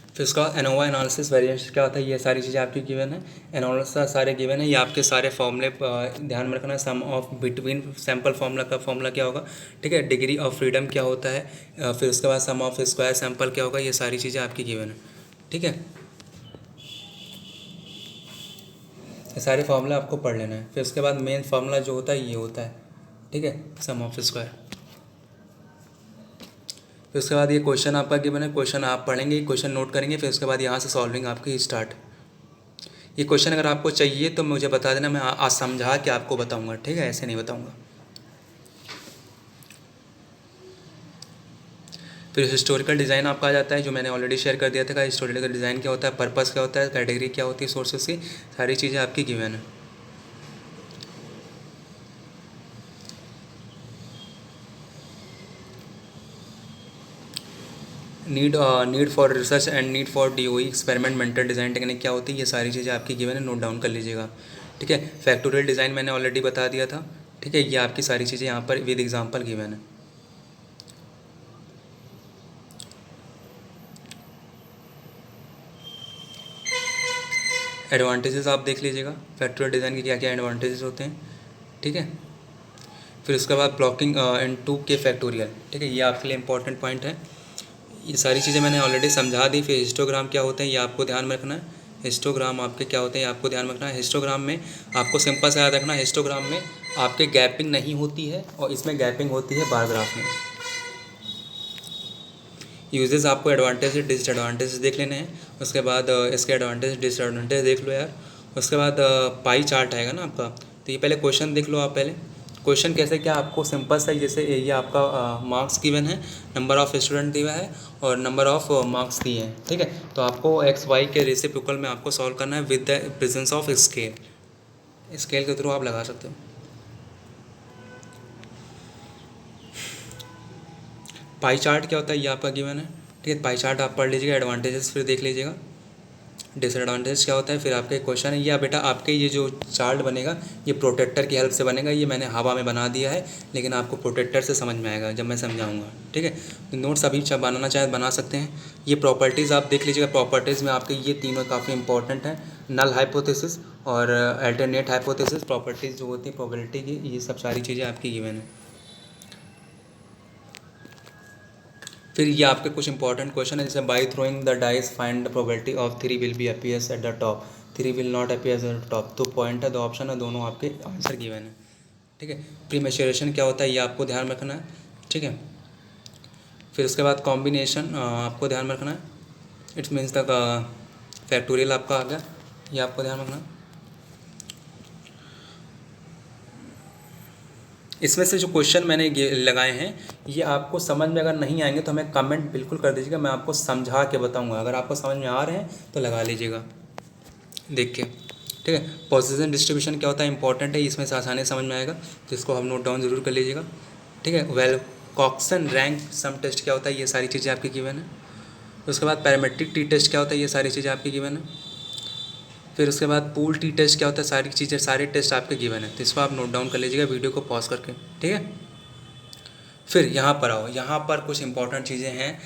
फिर उसका एनोवा एनालिसिस वेरिएंस क्या होता है, ये सारी चीज़ें आपकी गिवन है। एनालिसिस सारे गिवन है, ये आपके सारे फॉर्मूले ध्यान में रखना है। सम ऑफ बिटवीन सैम्पल फार्मूला का फॉर्मूला क्या होगा, ठीक है। डिग्री ऑफ फ्रीडम क्या होता है, फिर उसके बाद सम ऑफ स्क्वायर सैम्पल क्या होगा, ये सारी चीज़ें आपकी गिवन है, ठीक है। ये सारे फार्मूले आपको पढ़ लेना है। फिर उसके बाद मेन फार्मूला जो होता है ये होता है, ठीक है, सम ऑफ स्क्वायर। फिर उसके बाद ये क्वेश्चन आपका गिवन है, क्वेश्चन आप पढ़ेंगे, क्वेश्चन नोट करेंगे, फिर उसके बाद यहाँ से सॉल्विंग आपकी स्टार्ट। ये क्वेश्चन अगर आपको चाहिए तो मुझे बता देना, मैं आज समझा के आपको बताऊँगा, ठीक है, ऐसे नहीं बताऊँगा। फिर हिस्टोरिकल डिज़ाइन आपका आ जाता है, जो मैंने ऑलरेडी शेयर कर दिया था। हिस्टोरिकल डिज़ाइन क्या होता है, पर्पस क्या होता है, कैटेगरी क्या होती है, सोर्सेस की सारी चीज़ें आपकी गिवन है। Need for research and need for DOE experiment mental design technique क्या होती है, ये सारी चीज़ें आपकी गिवन है, नोट डाउन कर लीजिएगा, ठीक है। फैक्टोरियल डिज़ाइन मैंने ऑलरेडी बता दिया था, ठीक है। ये आपकी सारी चीज़ें यहाँ पर विद एग्जांपल गिवन है। एडवांटेजेस आप देख लीजिएगा, फैक्टोरियल डिज़ाइन के क्या क्या एडवांटेजेस होते हैं, ठीक है। फिर उसके बाद ब्लॉकिंग इन 2k फैक्टोरियल, ठीक है, ये आपके लिए इंपॉर्टेंट पॉइंट है। ये सारी चीज़ें मैंने ऑलरेडी समझा दी। फिर हिस्टोग्राम क्या होते हैं ये आपको ध्यान में रखना है। हिस्टोग्राम आपके क्या होते हैं ये आपको ध्यान में रखना है। हिस्टोग्राम में आपको सिंपल सा याद रखना है, हिस्टोग्राम में आपके गैपिंग नहीं होती है और इसमें गैपिंग होती है बार ग्राफ में। यूजेस आपको एडवांटेज डिसएडवांटेज देख लेने हैं, उसके बाद इसके एडवांटेज डिसएडवांटेज देख लो यार। उसके बाद पाई चार्ट आएगा ना आपका, तो ये पहले क्वेश्चन देख लो आप। पहले क्वेश्चन कैसे क्या आपको सिंपल सा, जैसे ये आपका मार्क्स गिवन है, नंबर ऑफ़ स्टूडेंट दिया है और नंबर ऑफ़ मार्क्स दिए हैं, ठीक है। तो आपको एक्स वाई के रेसिप्रोकल में आपको सॉल्व करना है with the presence of scale. Scale के थ्रू आप लगा सकते हो। पाई चार्ट क्या होता है ये आपका गिवन है, ठीक है। पाई चार्ट आप पढ़ लीजिएगा, एडवांटेजेस फिर देख लीजिएगा, डिसएडवांटेज क्या होता है। फिर आपके क्वेश्चन है ये बेटा, आपके ये जो चार्ट बनेगा ये प्रोटेक्टर की हेल्प से बनेगा। ये मैंने हवा में बना दिया है, लेकिन आपको प्रोटेक्टर से समझ में आएगा जब मैं समझाऊंगा, ठीक है। तो नोट्स अभी बनाना चाहे बना सकते हैं। ये प्रॉपर्टीज़ आप देख लीजिएगा, प्रॉपर्टीज़ में आपके ये तीनों काफ़ी इंपॉर्टेंट हैं, नल हाइपोथेसिस और अल्टरनेट हाइपोथेसिस। प्रॉपर्टीज़ जो होती है प्रोबेबिलिटी की, ये सब सारी चीज़ें आपकी गिवन है। फिर ये आपके कुछ इंपॉर्टेंट क्वेश्चन है, जैसे by throwing the dice find the probability of 3 will be appears at the top, 3 will not appears at the top. तो पॉइंट है, दो ऑप्शन है, दोनों आपके आंसर गिवन है, ठीक है। प्रीमेच्योरेशन क्या होता है ये आपको ध्यान रखना है, ठीक है। फिर उसके बाद कॉम्बिनेशन आपको ध्यान रखना है, इट्स मीन्स द फैक्टोरियल आपका आ गया, ये आपको ध्यान रखना है। इसमें से जो क्वेश्चन मैंने लगाए हैं ये आपको समझ में अगर नहीं आएंगे तो हमें कमेंट बिल्कुल कर दीजिएगा, मैं आपको समझा के बताऊंगा। अगर आपको समझ में आ रहे हैं तो लगा लीजिएगा देख के, ठीक है। पोजीशन डिस्ट्रीब्यूशन क्या होता है इंपॉर्टेंट है, इसमें से आसानी समझ में आएगा, जिसको हम नोट डाउन ज़रूर कर लीजिएगा, ठीक है। विल्कॉक्सन रैंक सम टेस्ट क्या होता है ये सारी चीज़ें आपकी गिवन है। उसके बाद पैरामेट्रिक टी टेस्ट क्या होता है ये सारी चीज़ें आपकी गिवन है। फिर उसके बाद पूल टी टेस्ट क्या होता है, सारी चीज़ें सारे टेस्ट आपके गिवन है, तो इसको आप नोट डाउन कर लीजिएगा वीडियो को पॉज करके, ठीक है। फिर यहाँ पर आओ, यहाँ पर कुछ इंपॉर्टेंट चीज़ें हैं।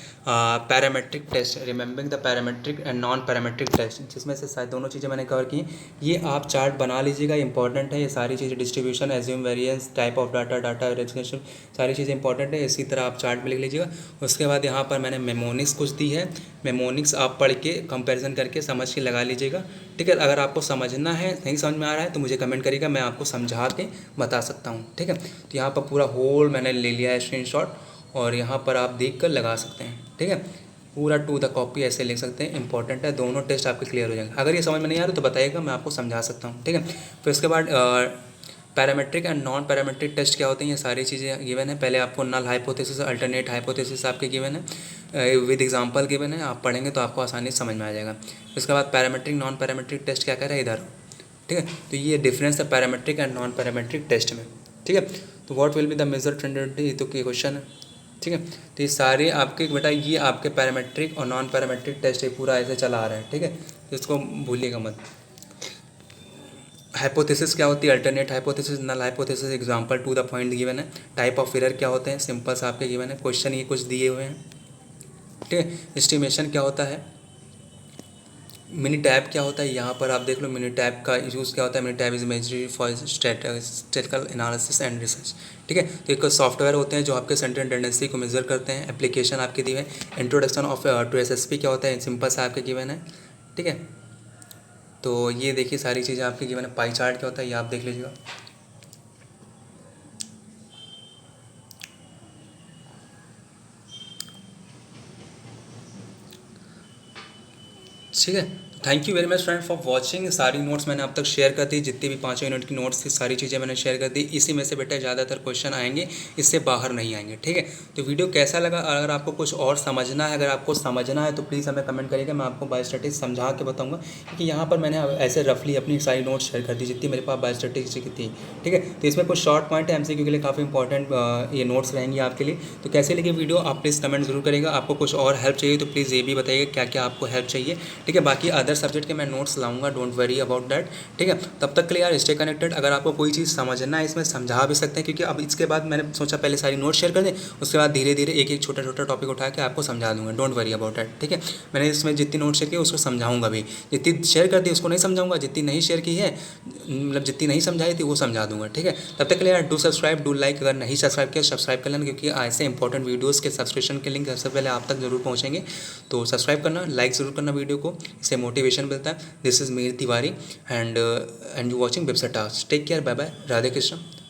Parametric test, remembering the parametric and non parametric test, जिसमें से शायद दोनों चीज़ें मैंने कवर की। ये आप चार्ट बना लीजिएगा, इंपॉर्टेंट है ये सारी चीज़ें। Distribution, assume, variance, type of data, data registration, सारी चीज़ें इंपॉर्टेंट है, इसी तरह आप चार्ट में लिख लीजिएगा। उसके बाद यहाँ पर मैंने मेमोनिक्स कुछ दी है, मेमोनिक्स आप पढ़ के कंपेरिजन करके समझ के लगा लीजिएगा, ठीक है। अगर आपको समझना है, नहीं समझ में आ रहा है तो मुझे कमेंट करिएगा, मैं आपको समझा के बता सकता हूँ, ठीक है। तो यहाँ पर पूरा होल मैंने ले लिया है स्क्रीनशॉट, और यहाँ पर आप देख कर लगा सकते हैं, ठीक है। पूरा टू द कॉपी ऐसे लिख सकते हैं, इंपॉर्टेंट है, दोनों टेस्ट आपके क्लियर हो जाएंगे। अगर ये समझ में नहीं आ रहा तो बताइएगा, मैं आपको समझा सकता हूँ, ठीक है। फिर उसके बाद parametric and non parametric test क्या होते हैं ये सारी चीज़ें गिवन है। पहले आपको नल हाइपोथेसिस, अल्टरनेट हाइपोथेसिस आपके गिवन है, विद एग्जांपल गिवन है, आप पढ़ेंगे तो आपको आसानी से समझ में आ जाएगा। उसके बाद पैरामेट्रिक नॉन पैरामेट्रिक टेस्ट क्या कह रहा है इधर, ठीक है। तो ये डिफरेंस है parametric and non parametric test में, ठीक है। तो what will be the major ट्रेंडिटी, ये तो क्वेश्चन है, ठीक है। तो ये सारे आपके बेटा ये आपके पैरामेट्रिक और नॉन पैरामेट्रिक टेस्ट ये पूरा ऐसे चला आ रहा है, ठीक है। तो इसको भूलिएगा मत। हाइपोथेसिस क्या होती है, alternate hypothesis, null hypothesis, example to the point given है। टाइप ऑफ एरर क्या होते हैं, सिंपल सा आपके गिवन है, क्वेश्चन ये कुछ दिए हुए हैं, ठीक है। एस्टिमेशन क्या होता है, मिनी टैब क्या होता है यहाँ पर आप देख लो, मिनी टैब का यूज़ क्या होता है। Minitab is measure for statistical analysis and research, ठीक है। तो एक सॉफ्टवेयर होते हैं जो आपके सेंट्रल टेंडेंसी को मेजर करते हैं। एप्लीकेशन आपके दी है। इंट्रोडक्शन ऑफ टू एसएसपी क्या होता है, सिंपल सा आपके गिवन है, ठीक है। तो ये देखिए सारी चीज़ें आपकी गिवन है। पाई चार्ट क्या होता है ये आप देख लीजिएगा, ठीक है। Thank you very much friend for watching. सारी नोट्स मैंने अब तक शेयर कर दी, जितनी भी 5 यूनिट की नोट्स थी सारी चीज़ें मैंने शेयर कर दी। इसी में से बेटा ज़्यादातर क्वेश्चन आएंगे, इससे बाहर नहीं आएंगे, ठीक है। तो वीडियो कैसा लगा, अगर आपको कुछ और समझना है, अगर आपको समझना है तो प्लीज़ हमें कमेंट करिएगा, मैं आपको बायोस्टैटिक्स समझा के बताऊँगा। क्योंकि यहाँ पर मैंने ऐसे रफली अपनी सारी नोट्स शेयर कर दी जितनी मेरे पास बायोस्टैटिक्स की थी, ठीक है। तो इसमें कुछ शॉर्ट पॉइंट है, एमसीक्यू के लिए काफ़ी इंपॉर्टेंट ये नोट्स रहेंगी आपके लिए। तो कैसे लगी वीडियो आप प्लीज़ कमेंट जरूर करेगा। आपको कुछ और हेल्प चाहिए तो प्लीज़ ये भी बताइएगा क्या क्या आपको हेल्प चाहिए, ठीक है। बाकी अदर अदर सब्जेक्ट के मैं नोट्स लाऊंगा, डोंट वरी अबाउट दैट, ठीक है। तब तक के लिए यार स्टे कनेक्टेड। अगर आपको कोई चीज़ समझना है इसमें समझा भी सकते हैं, क्योंकि अब इसके बाद मैंने सोचा पहले सारी नोट्स शेयर कर दें, उसके बाद धीरे धीरे एक एक छोटा छोटा टॉपिक उठा के आपको समझा दूंगा, डोंट वरी अबाउट दैट, ठीक है। मैंने इसमें जितनी नोट्स शेयर की उसको समझाऊंगा भी, जितनी शेयर कर दी उसको नहीं समझाऊंगा, जितनी नहीं शेयर की है मतलब जितनी नहीं समझाई थी वो समझा दूंगा, ठीक है। तब तक के लिए यार डू सब्सक्राइब, डू लाइक, अगर नहीं सब्सक्राइब किया सब्सक्राइब कर लेना, क्योंकि ऐसे इंपॉर्टेंट वीडियोज़ के सब्सक्रिप्शन के लिंक सबसे पहले आप तक जरूर पहुँचेंगे। तो सब्सक्राइब करना, लाइक ज़रूर करना वीडियो को, इससे मोटिवेशन मिलता है। This is Mir Tiwari and you watching website task. Take care, bye bye, Radhe Krishna.